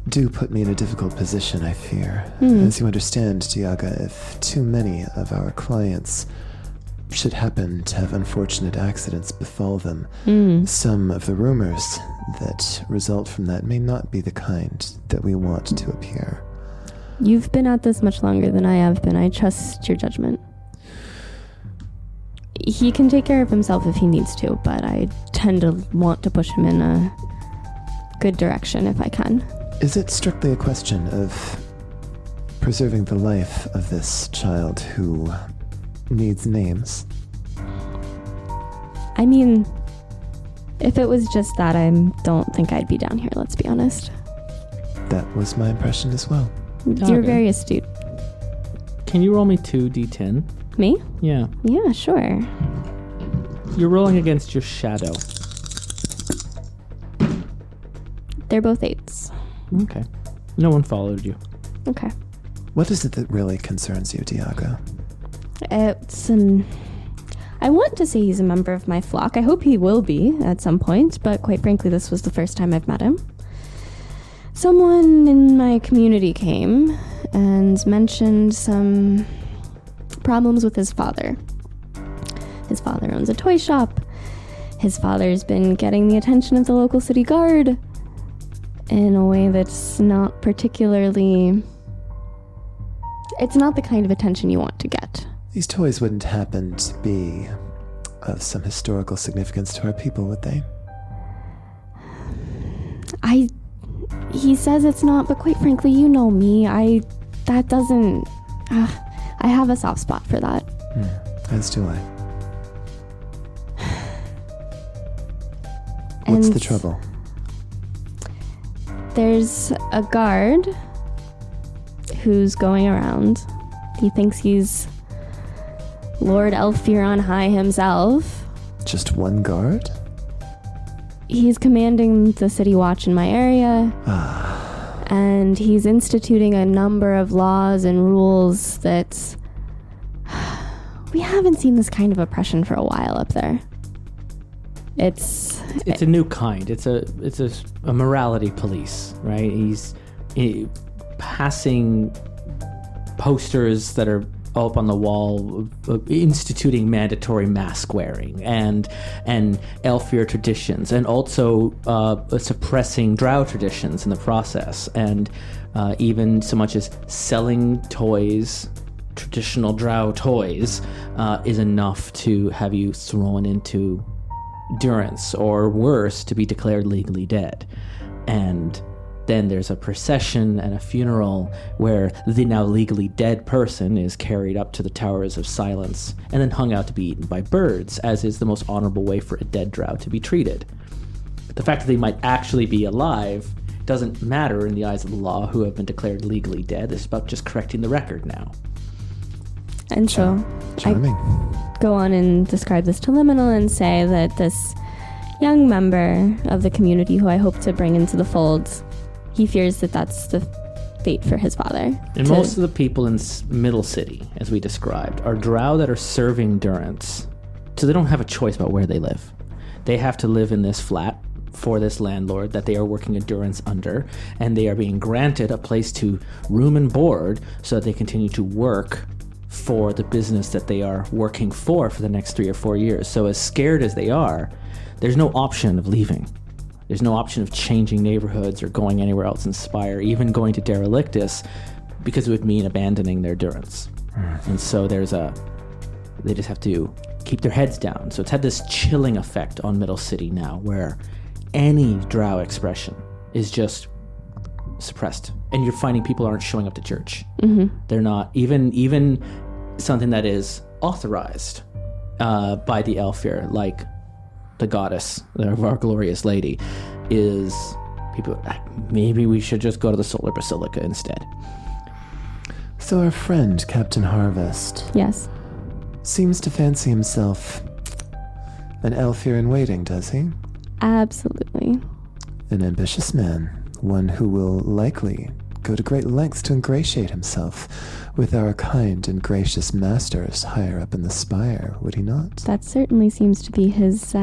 do put me in a difficult position, I fear. As you understand, Dhiaga, if too many of our clients should happen to have unfortunate accidents befall them, some of the rumors that result from that may not be the kind that we want to appear. You've been at this much longer than I have been. I trust your judgment. He can take care of himself if he needs to, but I tend to want to push him in a good direction if I can. Is it strictly a question of preserving the life of this child who needs names? I mean, if it was just that, I don't think I'd be down here, let's be honest. That was my impression as well. You're Okay. very astute. Can you roll me 2d10? Me? Yeah. Yeah, sure. You're rolling against your shadow. They're both 8s. Okay. No one followed you. Okay. What is it that really concerns you, Dhiaga? I want to say he's a member of my flock. I hope he will be at some point, but quite frankly, this was the first time I've met him. Someone in my community came and mentioned some problems with his father. His father owns a toy shop. His father's been getting the attention of the local city guard in a way that's not particularly... It's not the kind of attention you want to get. These toys wouldn't happen to be of some historical significance to our people, would they? He says it's not, but quite frankly, you know me. I have a soft spot for that. As do I. What's the trouble? There's a guard who's going around. He thinks he's Lord Aelfir on high himself. Just one guard? He's commanding the city watch in my area. And he's instituting a number of laws and rules that we haven't seen this kind of oppression for a while up there. It's a new kind. It's a morality police, right? He's passing posters that are up on the wall, instituting mandatory mask wearing and Aelfir traditions, and also suppressing Drow traditions in the process, and even so much as selling toys, traditional Drow toys, is enough to have you thrown into durance, or worse, to be declared legally dead. And then there's a procession and a funeral where the now legally dead person is carried up to the Towers of Silence and then hung out to be eaten by birds, as is the most honorable way for a dead Drow to be treated. The fact that they might actually be alive doesn't matter in the eyes of the law, who have been declared legally dead. It's about just correcting the record now. And so Charming. I go on and describe this to Liminal and say that this young member of the community who I hope to bring into the fold, he fears that that's the fate for his father. And most of the people in Middle City, as we described, are Drow that are serving durance. So they don't have a choice about where they live. They have to live in this flat for this landlord that they are working a durance under, and they are being granted a place to room and board so that they continue to work for the business that they are working for the next 3 or 4 years. So as scared as they are, there's no option of leaving. There's no option of changing neighborhoods or going anywhere else in Spire, even going to Derelictus, because it would mean abandoning their durance. And so they just have to keep their heads down. So it's had this chilling effect on Middle City now, where any Drow expression is just suppressed. And you're finding people aren't showing up to church. They're not, even something that is authorized by the Aelfir, like the goddess of our glorious lady, is people, maybe we should just go to the Solar Basilica instead. So our friend, Captain Harvest, Yes. seems to fancy himself an Aelfir in waiting, does he? Absolutely. An ambitious man, one who will likely go to great lengths to ingratiate himself with our kind and gracious masters higher up in the Spire, would he not? That certainly seems to be his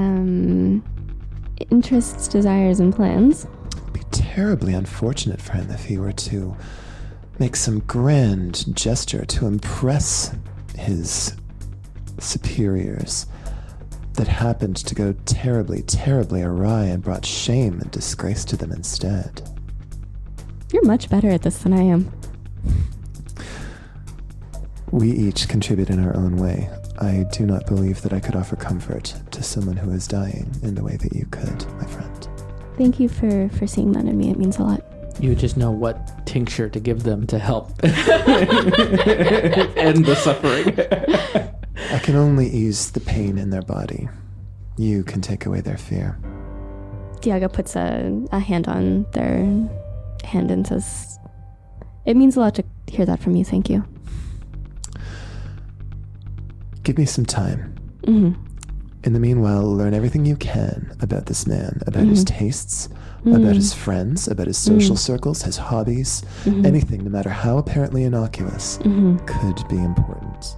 interests, desires, and plans. It would be terribly unfortunate for him if he were to make some grand gesture to impress his superiors that happened to go terribly, terribly awry and brought shame and disgrace to them instead. You're much better at this than I am. We each contribute in our own way. I do not believe that I could offer comfort to someone who is dying in the way that you could, my friend. Thank you for seeing that in me. It means a lot. You just know what tincture to give them to help end the suffering. I can only ease the pain in their body. You can take away their fear. Dhiaga puts a hand on their hand and says, "It means a lot to hear that from you. Thank you." Give me some time. Mm-hmm. In the meanwhile, learn everything you can about this man, about his tastes, about his friends, about his social circles, his hobbies. Anything, no matter how apparently innocuous, could be important.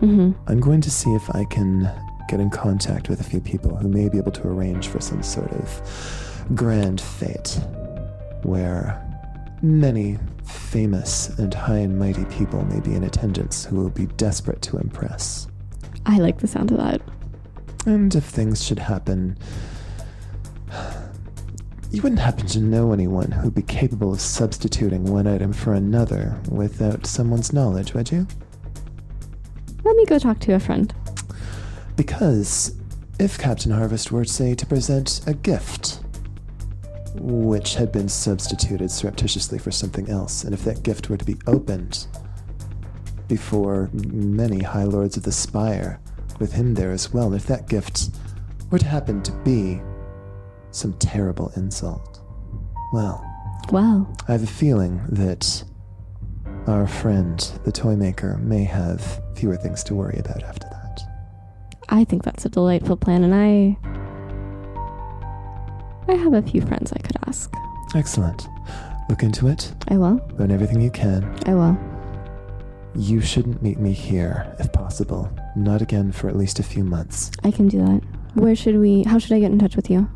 I'm going to see if I can get in contact with a few people who may be able to arrange for some sort of grand fete where many famous and high and mighty people may be in attendance who will be desperate to impress. I like the sound of that. And if things should happen, you wouldn't happen to know anyone who'd be capable of substituting one item for another without someone's knowledge, would you? Let me go talk to a friend. Because if Captain Harvest were, say, to present a gift, which had been substituted surreptitiously for something else, and if that gift were to be opened before many High Lords of the Spire, with him there as well, and if that gift were to happen to be some terrible insult, well, I have a feeling that our friend, the Toymaker, may have fewer things to worry about after that. I think that's a delightful plan, and I have a few friends I could ask. Excellent. Look into it. I will. Learn everything you can. I will. You shouldn't meet me here, if possible. Not again for at least a few months. I can do that. How should I get in touch with you?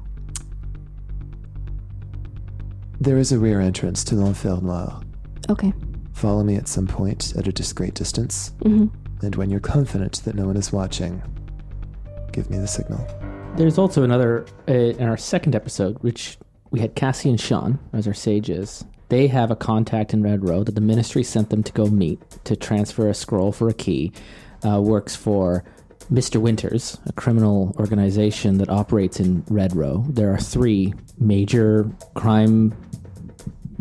There is a rear entrance to l'Enfer Noir. Okay. Follow me at some point at a discreet distance. Mm-hmm. And when you're confident that no one is watching, give me the signal. There's also another, in our second episode, which we had Cassie and Sean as our sages. They have a contact in Red Row that the Ministry sent them to go meet to transfer a scroll for a key. Works for Mr. Winters, a criminal organization that operates in Red Row. There are 3 major crime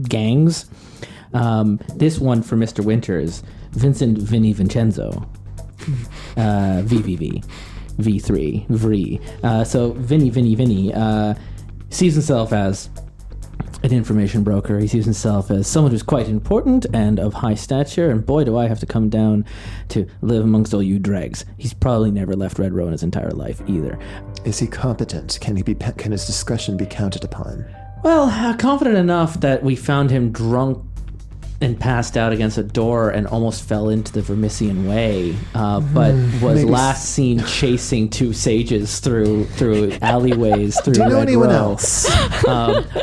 gangs. This one for Mr. Winters, Vincent Vinny Vincenzo, VVV. V3, Vri. So Vinny sees himself as an information broker. He sees himself as someone who's quite important and of high stature, and boy, do I have to come down to live amongst all you dregs. He's probably never left Red Row in his entire life either. Is he competent? Can his discretion be counted upon? Well, confident enough that we found him drunk and passed out against a door and almost fell into the Vermissian Way, but was last seen chasing 2 sages through alleyways through Do you know Red anyone Row. else?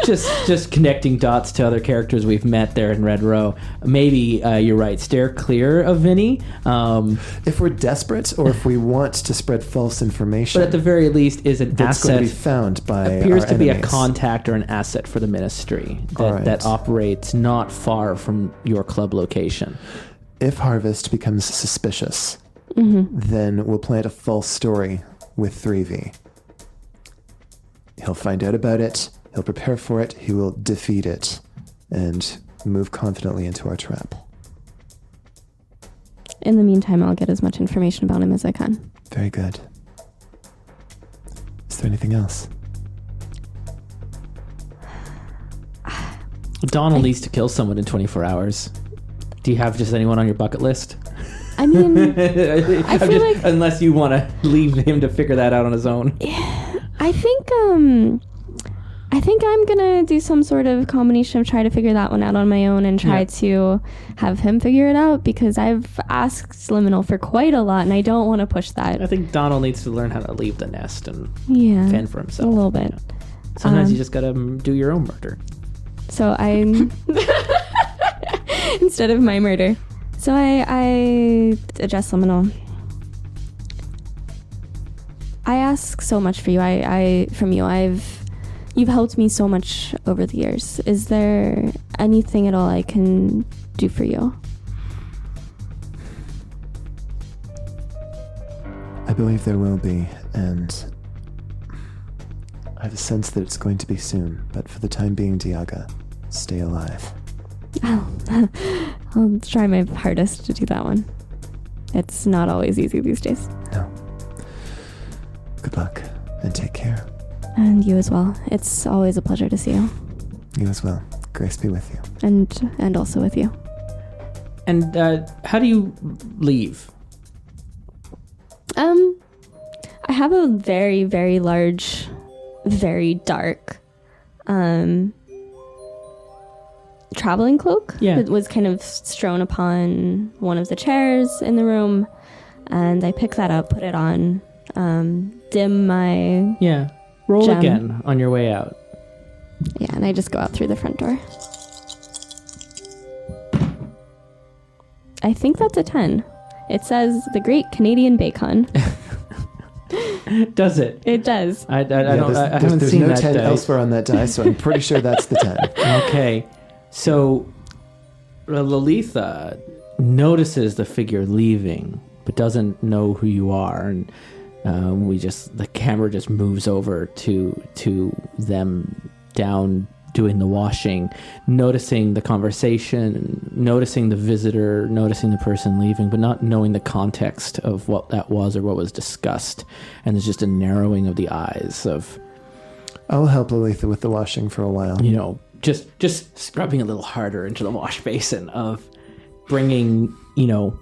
Just connecting dots to other characters we've met there in Red Row. Maybe you're right. Steer clear of Vinny. If we're desperate, or if we want to spread false information, but at the very least, is an that's asset. going to be found by Appears our to be a enemies. contact or an asset for the Ministry Right. that operates not far from your club location. If Harvest becomes suspicious, then we'll plant a false story with 3V. He'll find out about it, he'll prepare for it, he will defeat it, and move confidently into our trap. In the meantime, I'll get as much information about him as I can. Very good. Is there anything else? Donald needs to kill someone in 24 hours. Do you have just anyone on your bucket list? I mean, I feel like unless you want to leave him to figure that out on his own. I think I'm gonna do some sort of combination of try to figure that one out on my own and try to have him figure it out, because I've asked Liminal for quite a lot and I don't want to push that. I think Donald needs to learn how to leave the nest and fend for himself. A little bit. Sometimes you just gotta do your own murder. So I, instead of my murder. So I address Liminal. I ask so much for you. From you. You've helped me so much over the years. Is there anything at all I can do for you? I believe there will be, and I have a sense that it's going to be soon, but for the time being, Dhiaga, stay alive. I'll try my hardest to do that one. It's not always easy these days. No. Good luck, and take care. And you as well. It's always a pleasure to see you. You as well. Grace be with you. And also with you. And how do you leave? I have a very, very large, very dark traveling cloak that was kind of strewn upon one of the chairs in the room, and I pick that up, put it on, dim my roll gem. again on your way out. Yeah, and I just go out through the front door. I think that's a 10. It says the Great Canadian Bacon. Does it? It does. I haven't there's seen no that 10 dice. elsewhere on that die, so I'm pretty sure that's the 10. Okay, so Lalitha notices the figure leaving but doesn't know who you are. And the camera just moves over to them down doing the washing, noticing the conversation, noticing the visitor, noticing the person leaving, but not knowing the context of what that was or what was discussed. And there's just a narrowing of the eyes of... I'll help Lalitha with the washing for a while. You know, just scrubbing a little harder into the wash basin of bringing, you know,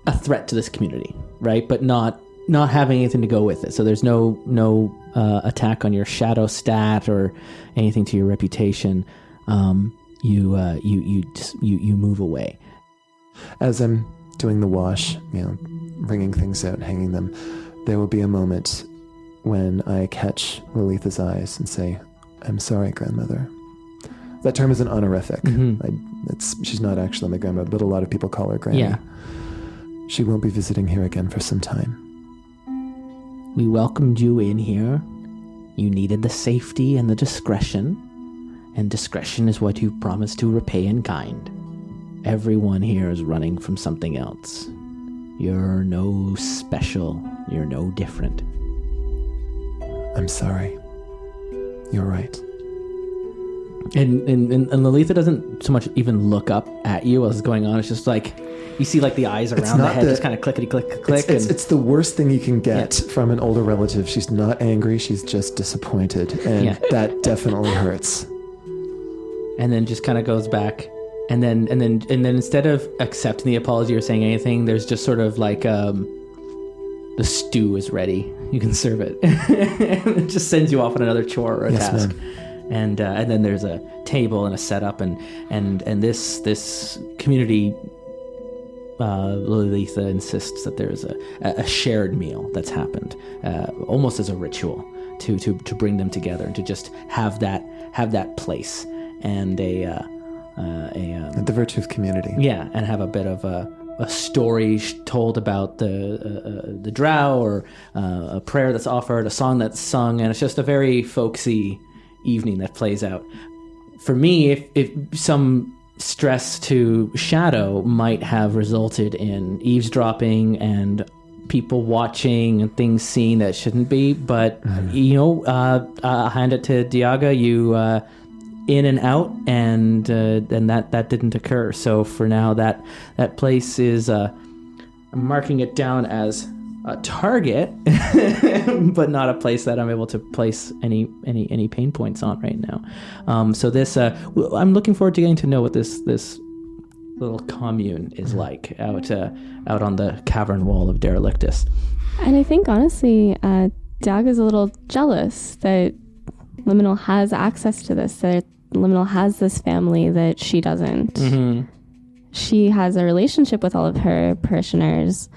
a threat to this community, right? But not having anything to go with it. So there's no attack on your shadow stat or anything to your reputation. You move away. As I'm doing the wash, you know, wringing things out, hanging them, there will be a moment when I catch Lalitha's eyes and say, "I'm sorry, grandmother." That term isn't honorific. Mm-hmm. She's not actually my grandmother, but a lot of people call her Granny. Yeah. She won't be visiting here again for some time. We welcomed you in here. You needed the safety and the discretion, and discretion is what you promised to repay in kind. Everyone here is running from something else. You're no special. You're no different. I'm sorry. You're right. And Lalitha doesn't so much even look up at you as it's going on. It's just like, you see like the eyes around the head just kind of clickety-click. It's the worst thing you can get from an older relative. She's not angry. She's just disappointed. And that definitely hurts. And then just kind of goes back. And then instead of accepting the apology or saying anything, there's just sort of like, the stew is ready. You can serve it. And it just sends you off on another chore or a task. Ma'am. And then there's a table and a setup, and this community, Lalitha insists that there's a shared meal that's happened, almost as a ritual to bring them together and to just have that place and the virtue of community. Yeah, and have a bit of a story told about the Drow, or a prayer that's offered, a song that's sung, and it's just a very folksy evening that plays out. For me, if some stress to Shadow might have resulted in eavesdropping and people watching and things seen that shouldn't be, but I'll hand it to Dhiaga. You in and out, and that didn't occur. So for now, that place is I'm marking it down as a target, but not a place that I'm able to place any pain points on right now. So this, I'm looking forward to getting to know what this little commune is like out on the cavern wall of Derelictus. And I think honestly, Dhiaga's a little jealous that Liminal has access to this. That Liminal has this family that she doesn't. Mm-hmm. She has a relationship with all of her parishioners.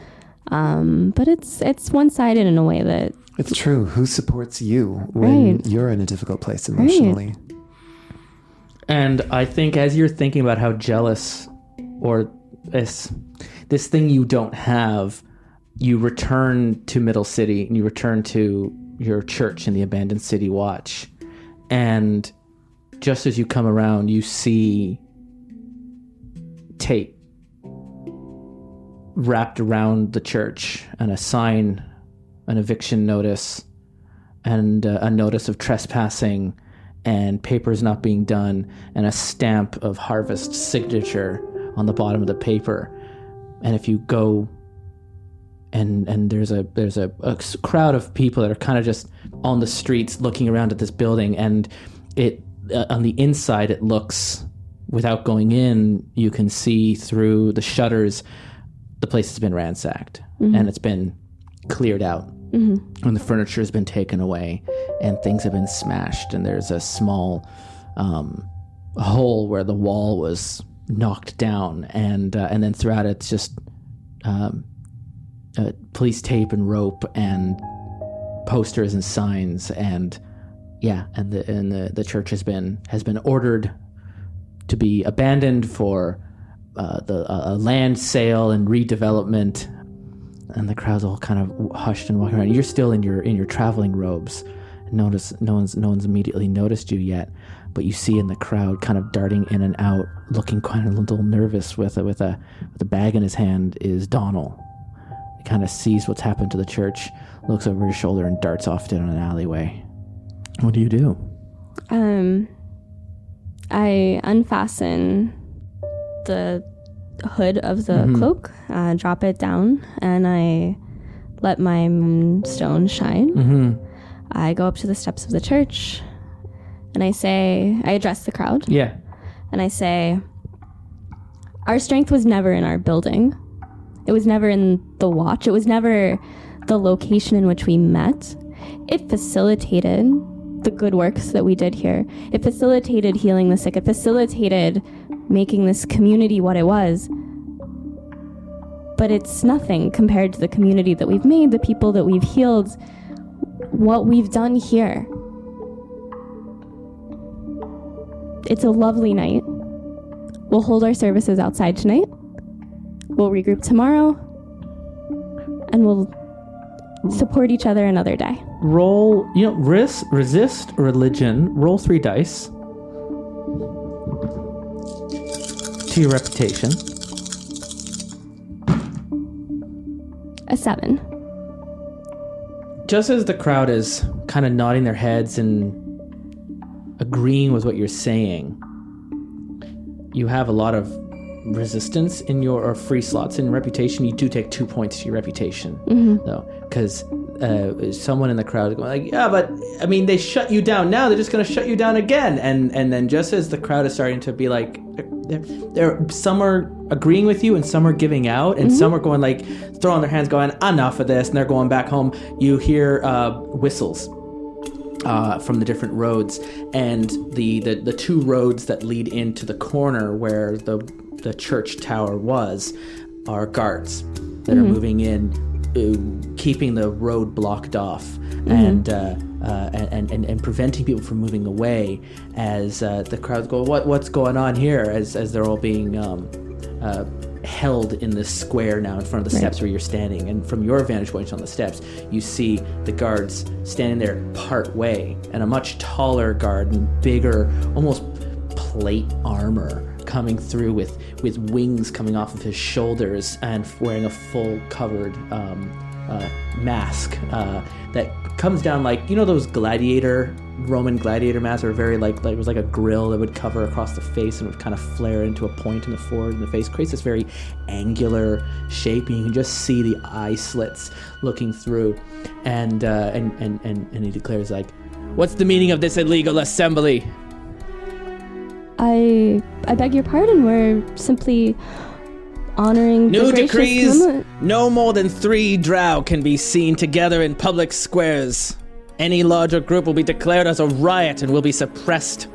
But it's one-sided in a way that... It's true. Who supports you when you're in a difficult place emotionally? Right. And I think as you're thinking about how jealous, or this thing you don't have, you return to Middle City, and you return to your church in the Abandoned City Watch. And just as you come around, you see tape wrapped around the church, and a sign, an eviction notice, and a notice of trespassing, and papers not being done, and a stamp of Harvest signature on the bottom of the paper. And if you go, and there's a crowd of people that are kind of just on the streets looking around at this building, and it on the inside it looks, without going in, you can see through the shutters. The place has been ransacked, mm-hmm. and it's been cleared out, mm-hmm. and the furniture has been taken away, and things have been smashed, and there's a small hole where the wall was knocked down, and then throughout it's just police tape and rope and posters and signs, and the church has been ordered to be abandoned for a land sale and redevelopment. And the crowd's all kind of hushed and walking around. You're still in your traveling robes. No one's immediately noticed you yet, but you see in the crowd, kind of darting in and out, looking kind of a little nervous with a bag in his hand, is Donald. He kind of sees what's happened to the church, looks over his shoulder, and darts off down an alleyway. What do you do? I unfasten the hood of the cloak, drop it down, and I let my moonstone shine. I go up to the steps of the church, and I address the crowd. Yeah. And I say, our strength was never in our building. It was never in the watch. It was never the location in which we met. It facilitated the good works that we did here. It facilitated healing the sick. It facilitated making this community what it was. But it's nothing compared to the community that we've made, the people that we've healed, what we've done here. It's a lovely night. We'll hold our services outside tonight. We'll regroup tomorrow. And we'll support each other another day. Roll, resist religion. Roll 3 dice. To your reputation. A 7. Just as the crowd is kind of nodding their heads and agreeing with what you're saying, you have a lot of resistance in your, or free slots in reputation. You do take 2 points to your reputation, though, because someone in the crowd is going like, yeah, but I mean, they shut you down now, they're just going to shut you down again. And then just as the crowd is starting to be like, some are agreeing with you and some are giving out, and some are going like, throwing their hands going, enough of this, and they're going back home. You hear whistles from the different roads, and the 2 roads that lead into the corner where the church tower was are guards that are moving in, keeping the road blocked off and preventing people from moving away as the crowds go, what's going on here, as they're all being held in this square now in front of the steps where you're standing. And from your vantage point on the steps, you see the guards standing there part way, and a much taller guard and bigger, almost plate armor coming through with wings coming off of his shoulders and wearing a full covered mask that comes down like, those Roman gladiator masks are very like it was like a grill that would cover across the face and would kind of flare into a point in the forward in the face. Creates this very angular shape, and you can just see the eye slits looking through. And he declares like, "What's the meaning of this illegal assembly?" I beg your pardon. We're simply honoring New the gracious decrees. moment. No more than 3 drow can be seen together in public squares. Any larger group will be declared as a riot and will be suppressed.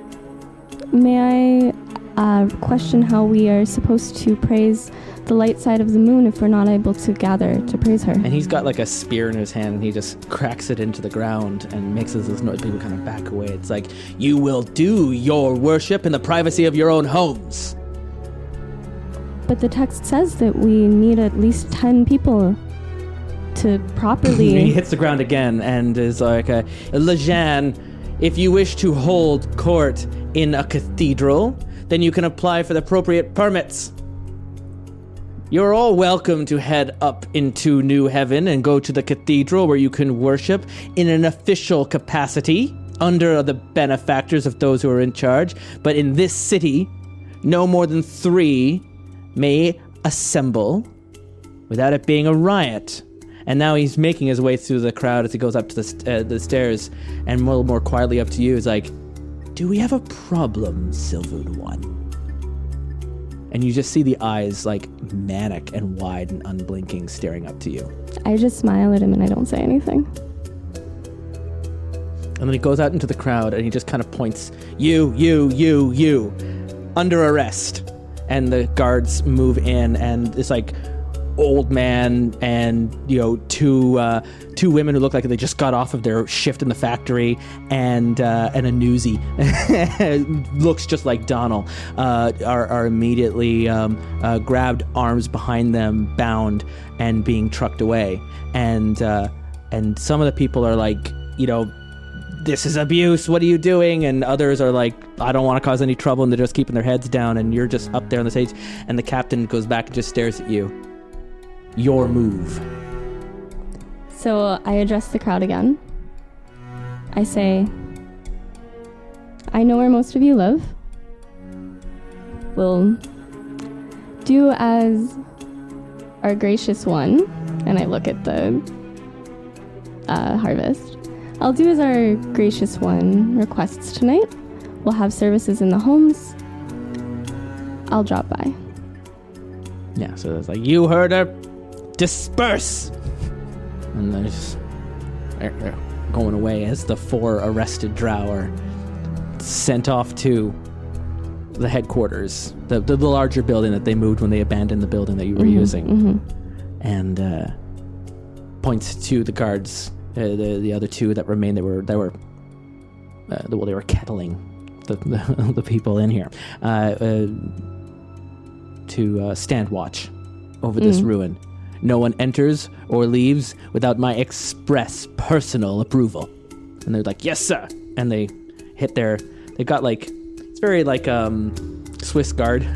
May I question how we are supposed to praise the light side of the moon if we're not able to gather to praise her? And he's got like a spear in his hand, and he just cracks it into the ground and makes this noise. People kind of back away. It's like, You will do your worship in the privacy of your own homes. But the text says that we need at least 10 people to properly... he hits the ground again and is like, Lajhan, if you wish to hold court in a cathedral, then you can apply for the appropriate permits. You're all welcome to head up into New Heaven and go to the cathedral where you can worship in an official capacity under the benefactors of those who are in charge. But in this city, no more than 3 may assemble without it being a riot. And now he's making his way through the crowd as he goes up to the stairs, and a little more quietly up to you is like, "Do we have a problem, Silvered One?" And you just see the eyes like manic and wide and unblinking staring up to you. I just smile at him and I don't say anything. And then he goes out into the crowd and he just kind of points, you, under arrest. and the guards move in, and it's like old man and two women who look like they just got off of their shift in the factory, and a newsie looks just like Donald are immediately grabbed, arms behind them, bound, and being trucked away. And some of the people are like, this is abuse, what are you doing? And others are like, I don't want to cause any trouble, and they're just keeping their heads down, and you're just up there on the stage, and the captain goes back and just stares at you. Your move. So I address the crowd again. I say, I know where most of you live. We'll do as our gracious one, and I look at the harvest. I'll do as our gracious one requests tonight. We'll have services in the homes. I'll drop by. Yeah, so it's like, you heard her. Disperse! And they're just they're going away as the 4 arrested Drow are sent off to the headquarters, the larger building that they moved when they abandoned the building that you were using. And points to the guards, the other 2 that remained. They were kettling the people in here to stand watch over this ruin. No one enters or leaves without my express personal approval. And they're like, yes, sir. And they hit they got like, it's very like Swiss Guard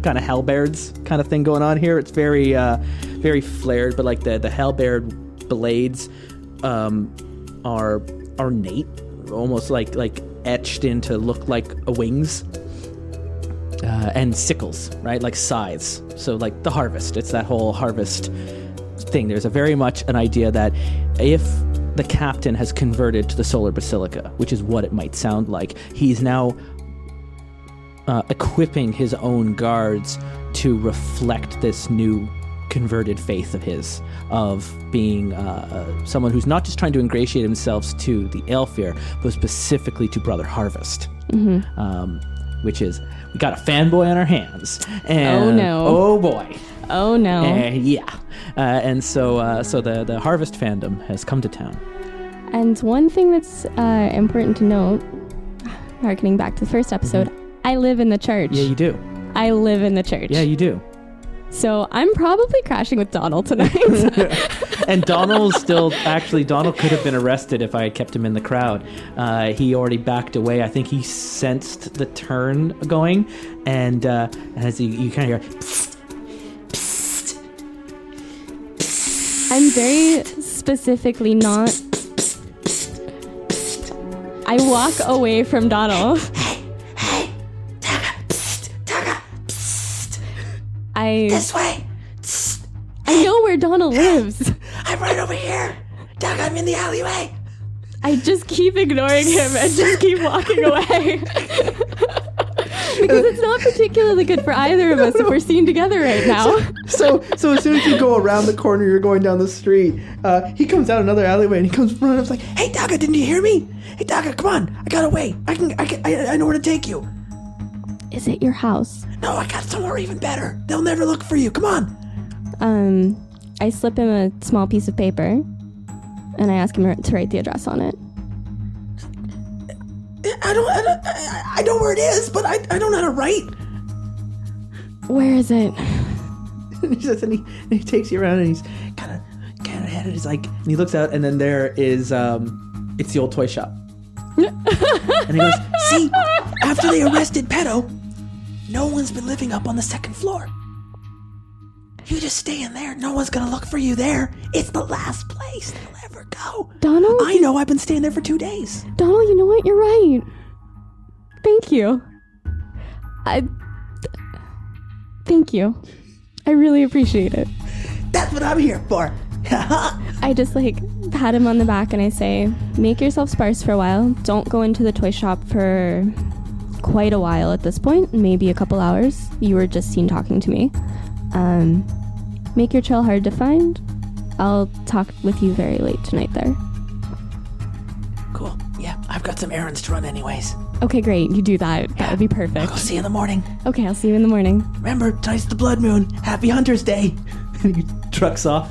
kind of halberds kind of thing going on here. It's very, very flared, but like the halberd blades are ornate, almost like etched into look like wings. And sickles, right? Like scythes. So like the harvest. It's that whole harvest thing. There's a very much an idea that if the captain has converted to the Solar Basilica, which is what it might sound like, he's now equipping his own guards to reflect this new converted faith of his, of being someone who's not just trying to ingratiate himself to the Aelfir, but specifically to Brother Harvest. Which is, we got a fanboy on our hands. And, oh no. Oh boy. Oh no. Yeah. And so the Harvest fandom has come to town. And one thing that's important to note, harkening back to the first episode, I live in the church. Yeah, you do. I live in the church. Yeah, you do. So I'm probably crashing with Donald tonight. And Donald could have been arrested if I had kept him in the crowd. He already backed away. I think he sensed the turn going, and as you kind of hear, psst, psst, psst. I'm very specifically not. I walk away from Donald. Hey, Dhiaga, psst, Dhiaga, psst. This way. Psst. I know where Donald lives. I'm right over here. Dhiaga, I'm in the alleyway. I just keep ignoring him and just keep walking away. Because it's not particularly good for either of us if we're seen together right now. So as soon as you go around the corner, you're going down the street. He comes out another alleyway and he comes running up. It's like, Hey, Dhiaga, didn't you hear me? Hey, Dhiaga, come on. I got away. I know where to take you. Is it your house? No, I got somewhere even better. They'll never look for you. Come on. I slip him a small piece of paper and I ask him to write the address on it. I know where it is, but I don't know how to write. Where is it? and he takes you around and he's kind of headed. He's like, and he looks out and then there is, it's the old toy shop. And he goes, see, after they arrested Pedo, no one's been living up on the second floor. You just stay in there. No one's going to look for you there. It's the last place they'll ever go. Donald? I know. I've been staying there for 2 days. Donald, you know what? You're right. Thank you. Thank you. I really appreciate it. That's what I'm here for. I just pat him on the back and I say, make yourself sparse for a while. Don't go into the toy shop for quite a while at this point. Maybe a couple hours. You were just seen talking to me. Make your trail hard to find. I'll talk with you very late tonight there. Cool. Yeah, I've got some errands to run anyways. Okay, great. You do that. That would be perfect. I'll see you in the morning. Okay, I'll see you in the morning. Remember, tonight's the blood moon. Happy Hunter's Day. And he trucks off.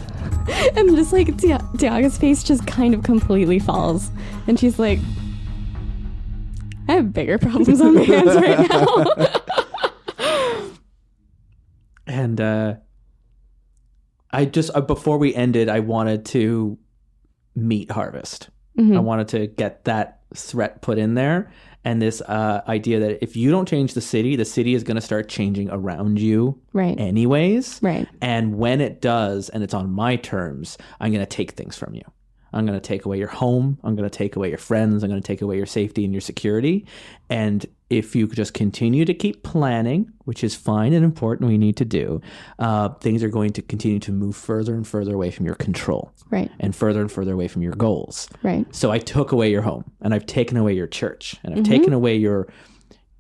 And just Dhiaga's face just kind of completely falls. And she's like, I have bigger problems on my hands right now. And I just, before we ended, I wanted to meet Harvest. I wanted to get that threat put in there, and this idea that if you don't change the city is going to start changing around you anyways. Right. And when it does, and it's on my terms, I'm going to take things from you. I'm going to take away your home. I'm going to take away your friends. I'm going to take away your safety and your security. And if you just continue to keep planning, which is fine and important, we need to do, things are going to continue to move further and further away from your control. Right. And further away from your goals. Right. So I took away your home, and I've taken away your church, and I've taken away your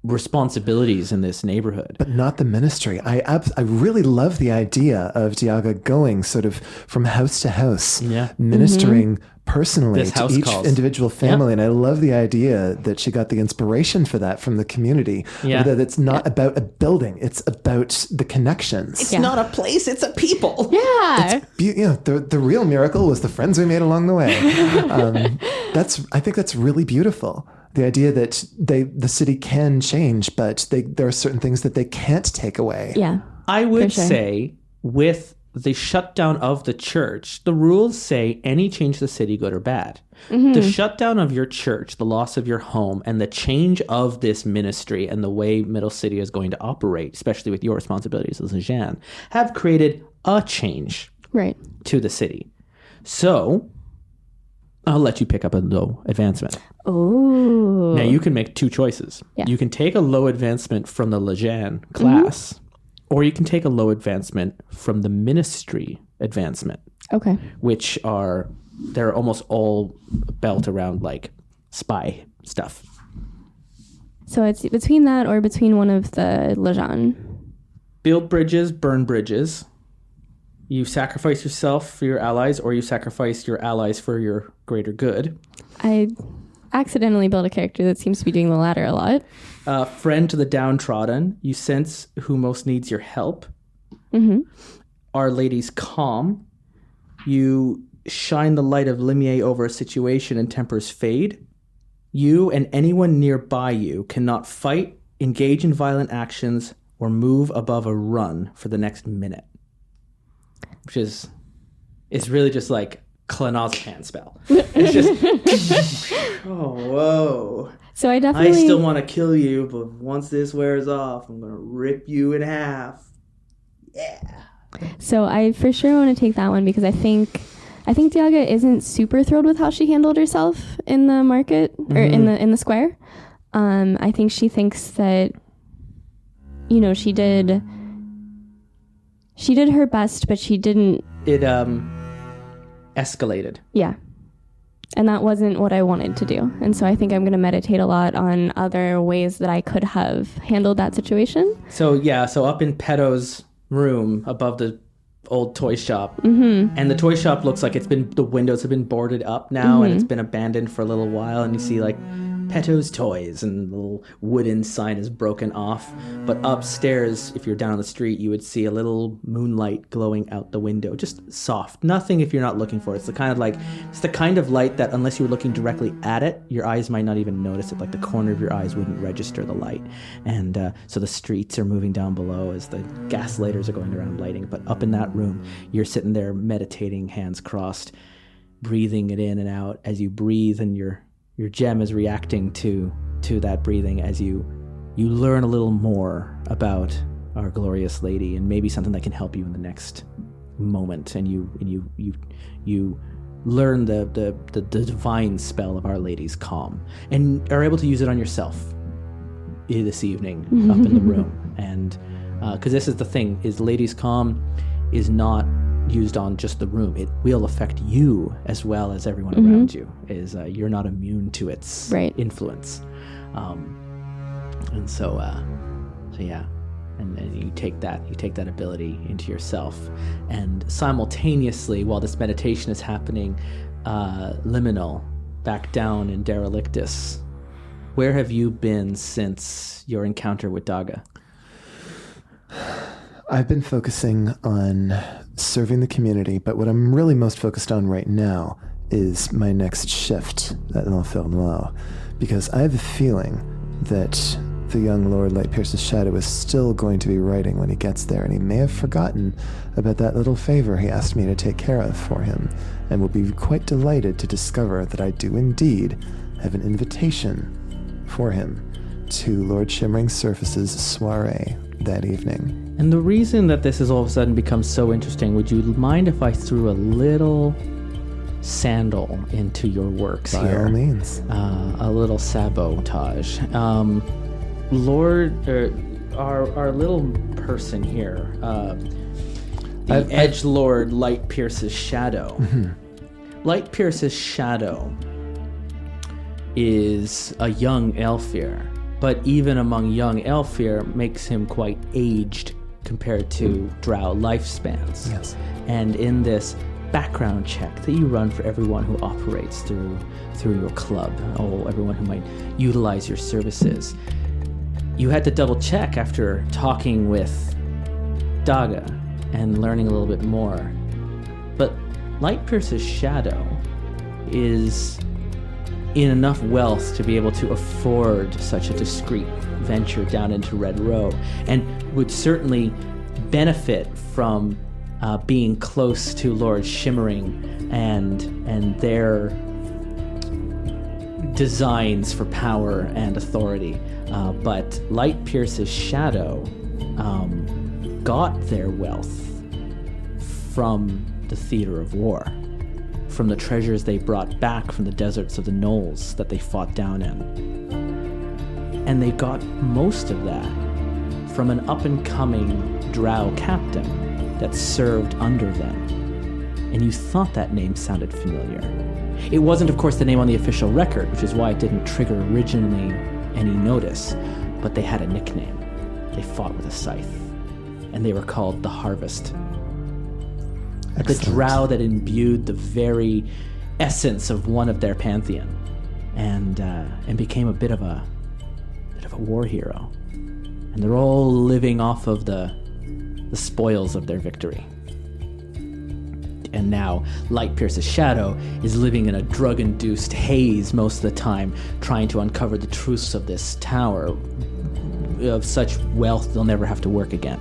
responsibilities in this neighborhood. But not the ministry. I really love the idea of Dhiaga going sort of from house to house, ministering personally This to house each calls. individual family. And I love the idea that she got the inspiration for that from the community. Yeah. That it's not about a building, it's about the connections. It's not a place, it's a people. Yeah. The real miracle was the friends we made along the way. I think that's really beautiful. The idea that the city can change, but there are certain things that they can't take away. Yeah. I would sure. say with the shutdown of the church, the rules say any change to the city, good or bad. The shutdown of your church, the loss of your home, and the change of this ministry and the way Middle City is going to operate, especially with your responsibilities as Lajhan, have created a change to the city. So I'll let you pick up a low advancement. Oh. Now, you can make two choices. Yeah. You can take a low advancement from the Lajhan class, or you can take a low advancement from the ministry advancement, Okay. which they're almost all built around like spy stuff. So it's between that or between one of the Lajhan. Build bridges, burn bridges. You sacrifice yourself for your allies, or you sacrifice your allies for your greater good. I accidentally built a character that seems to be doing the latter a lot. Friend to the downtrodden. You sense who most needs your help. Our Lady's calm. You shine the light of Limier over a situation and tempers fade. You and anyone nearby you cannot fight, engage in violent actions, or move above a run for the next minute. Which is, it's really just like Clanazpan spell. It's just, oh, whoa. So I definitely... I still want to kill you, but once this wears off, I'm going to rip you in half. Yeah. So I for sure want to take that one because I think Dhiaga isn't super thrilled with how she handled herself in the market or in the square. I think she thinks that, she did her best, but she didn't. It escalated. Yeah. And that wasn't what I wanted to do. And so I think I'm going to meditate a lot on other ways that I could have handled that situation. So up in Peto's room above the old toy shop, and the toy shop looks like the windows have been boarded up now, and it's been abandoned for a little while, and you see like Peto's toys, and the little wooden sign is broken off. But upstairs, if you're down the street, you would see a little moonlight glowing out the window, just soft. Nothing if you're not looking for it. It's the kind of light that unless you were looking directly at it, your eyes might not even notice it. Like the corner of your eyes wouldn't register the light. And so the streets are moving down below as the gas lighters are going around lighting. But up in that room, you're sitting there meditating, hands crossed, breathing it in and out. As you breathe, and your gem is reacting to that breathing as you learn a little more about our glorious lady, and maybe something that can help you in the next moment. And you learn the divine spell of Our Lady's calm, and are able to use it on yourself this evening up in the room. And because this is the thing, is Lady's calm is not used on just the room. It will affect you as well as everyone around you. You're not immune to its influence. And so yeah. And then you take that ability into yourself. And simultaneously, while this meditation is happening, Liminal, back down in Derelictus, where have you been since your encounter with Dhiaga? I've been focusing on serving the community, but what I'm really most focused on right now is my next shift at Aelfir, because I have a feeling that the young Lord Lightpierce's shadow is still going to be writing when he gets there, and he may have forgotten about that little favor he asked me to take care of for him, and will be quite delighted to discover that I do indeed I have an invitation for him to Lord Shimmering Surface's soiree that evening. And the reason that this has all of a sudden become so interesting, would you mind if I threw a little sandal into your works By here? all means. A little sabotage. Our little person here, the edgelord Lightpierce's shadow. Lightpierce's shadow is a young Aelfir, but even among young Aelfir makes him quite aged compared to Drow lifespans. Yes. And in this background check that you run for everyone who operates through your club, or everyone who might utilize your services, you had to double check after talking with Dhiaga and learning a little bit more. But Lightpierce's shadow is in enough wealth to be able to afford such a discreet venture down into Red Row, and would certainly benefit from being close to Lord Shimmering and their designs for power and authority. But Lightpierce's shadow got their wealth from the theater of war, from the treasures they brought back from the deserts of the Knolls that they fought down in. And they got most of that from an up-and-coming Drow captain that served under them. And you thought that name sounded familiar. It wasn't, of course, the name on the official record, which is why it didn't trigger originally any notice, but they had a nickname. They fought with a scythe, and they were called the Harvest. The Drow that imbued the very essence of one of their pantheon, and became a bit of a war hero. And they're all living off of the spoils of their victory. And now Lightpierce's shadow is living in a drug-induced haze most of the time, trying to uncover the truths of this tower of such wealth they'll never have to work again.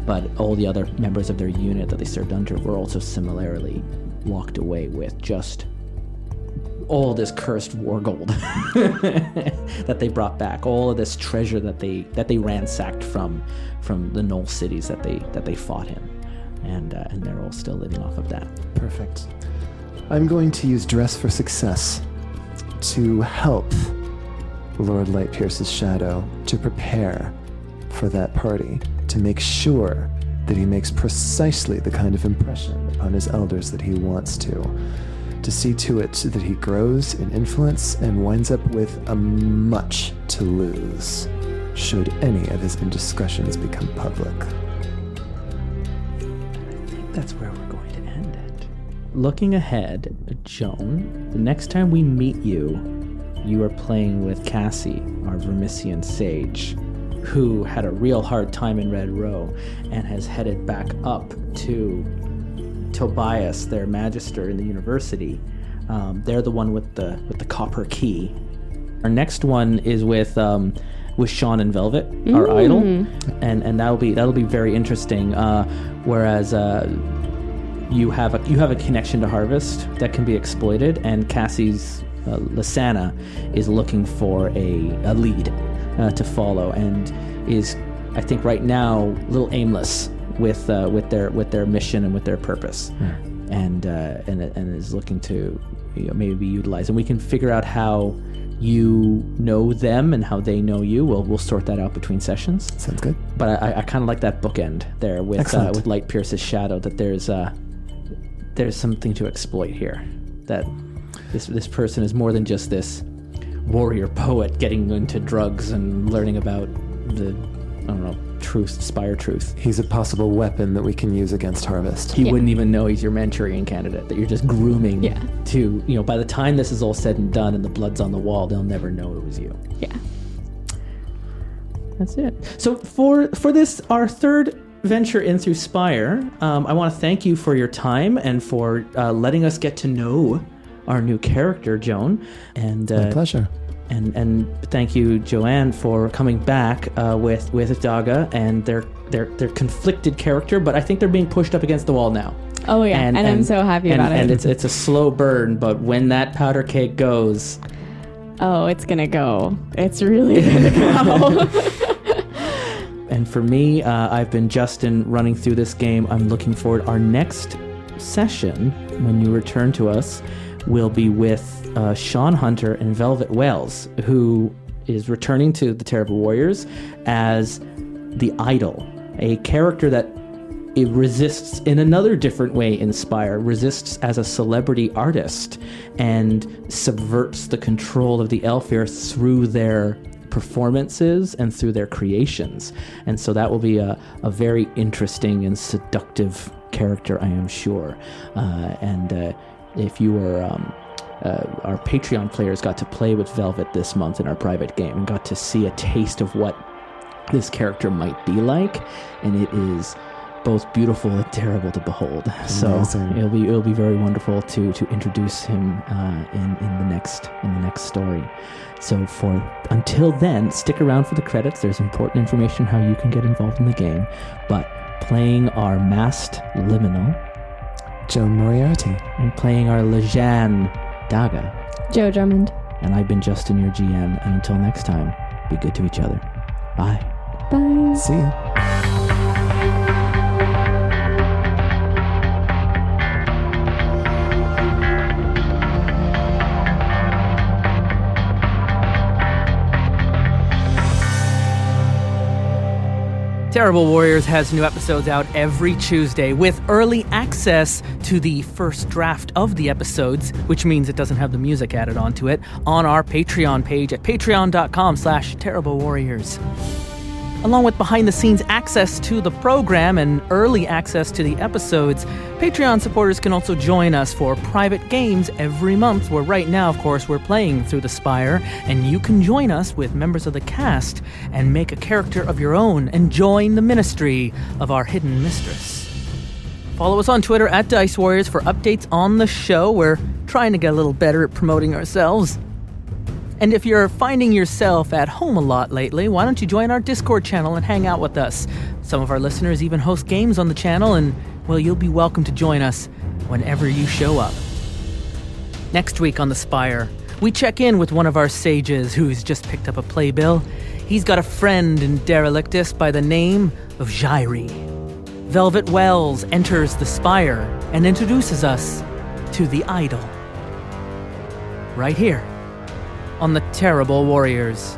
But all the other members of their unit that they served under were also similarly walked away with just all this cursed war gold that they brought back, all of this treasure that they ransacked from the Knoll cities that they fought in, and they're all still living off of that. Perfect. I'm going to use Dress for Success to help Lord Lightpierce's shadow to prepare for that party, to make sure that he makes precisely the kind of impression upon his elders that he wants to see to it that he grows in influence and winds up with a much to lose should any of his indiscretions become public. I think that's where we're going to end it. Looking ahead, Joan, the next time we meet you are playing with Cassie, our Vermissian sage, who had a real hard time in Red Row and has headed back up to Tobias, their magister in the university. They're the one with the copper key. Our next one is with Sean and Velvet, our idol, and that'll be very interesting. Whereas you have a connection to Harvest that can be exploited, and Cassie's Lysana is looking for a lead to follow, and is, I think, right now a little aimless with their mission and with their purpose, and is looking to maybe be utilized. And we can figure out how you know them and how they know you. We'll sort that out between sessions. Sounds good. But I kind of like that bookend there with Lightpierce's shadow. That there's something to exploit here. That this person is more than just this warrior poet getting into drugs and learning about the Spire truth. He's a possible weapon that we can use against Harvest. He wouldn't even know he's your Manchurian candidate, that you're just grooming to, by the time this is all said and done and the blood's on the wall, they'll never know it was you. Yeah. That's it. So for this, our third venture in through Spire, I want to thank you for your time and for letting us get to know our new character, Joan. And My pleasure. And thank you, Joanne, for coming back with Dhiaga and their conflicted character, but I think they're being pushed up against the wall now. Oh yeah, and I'm so happy about it. And it's a slow burn, but when that powder cake goes, oh, it's gonna go. It's really gonna go. And for me, I've been Justin running through this game. I'm looking forward. Our next session, when you return to us, will be with Sean Hunter and Velvet Wells, who is returning to the Terrible Warriors as the Idol, a character that it resists in another different way in Spire, resists as a celebrity artist and subverts the control of the Aelfir through their performances and through their creations. And so that will be a very interesting and seductive character, I am sure. If you were... our Patreon players got to play with Velvet this month in our private game and got to see a taste of what this character might be like, and it is both beautiful and terrible to behold. Amazing. So it'll be very wonderful to introduce him in the next story. So until then, stick around for the credits. There's important information how you can get involved in the game. But playing our masked Liminal, Joan Moriarity, and playing our Lajhan Dhiaga, Jo Drummond. And I've been Justin, your GM. And until next time, be good to each other. Bye. Bye. See ya. Terrible Warriors has new episodes out every Tuesday with early access to the first draft of the episodes, which means it doesn't have the music added onto it, on our Patreon page at patreon.com/terriblewarriors. Along with behind-the-scenes access to the program and early access to the episodes, Patreon supporters can also join us for private games every month, where right now, of course, we're playing through the Spire, and you can join us with members of the cast and make a character of your own and join the ministry of our hidden mistress. Follow us on Twitter at Dice Warriors for updates on the show. We're trying to get a little better at promoting ourselves. And if you're finding yourself at home a lot lately, why don't you join our Discord channel and hang out with us? Some of our listeners even host games on the channel, and, well, you'll be welcome to join us whenever you show up. Next week on The Spire, we check in with one of our sages who's just picked up a playbill. He's got a friend in Derelictus by the name of Jairi. Velvet Wells enters The Spire and introduces us to the Idol. Right here on the Terrible Warriors.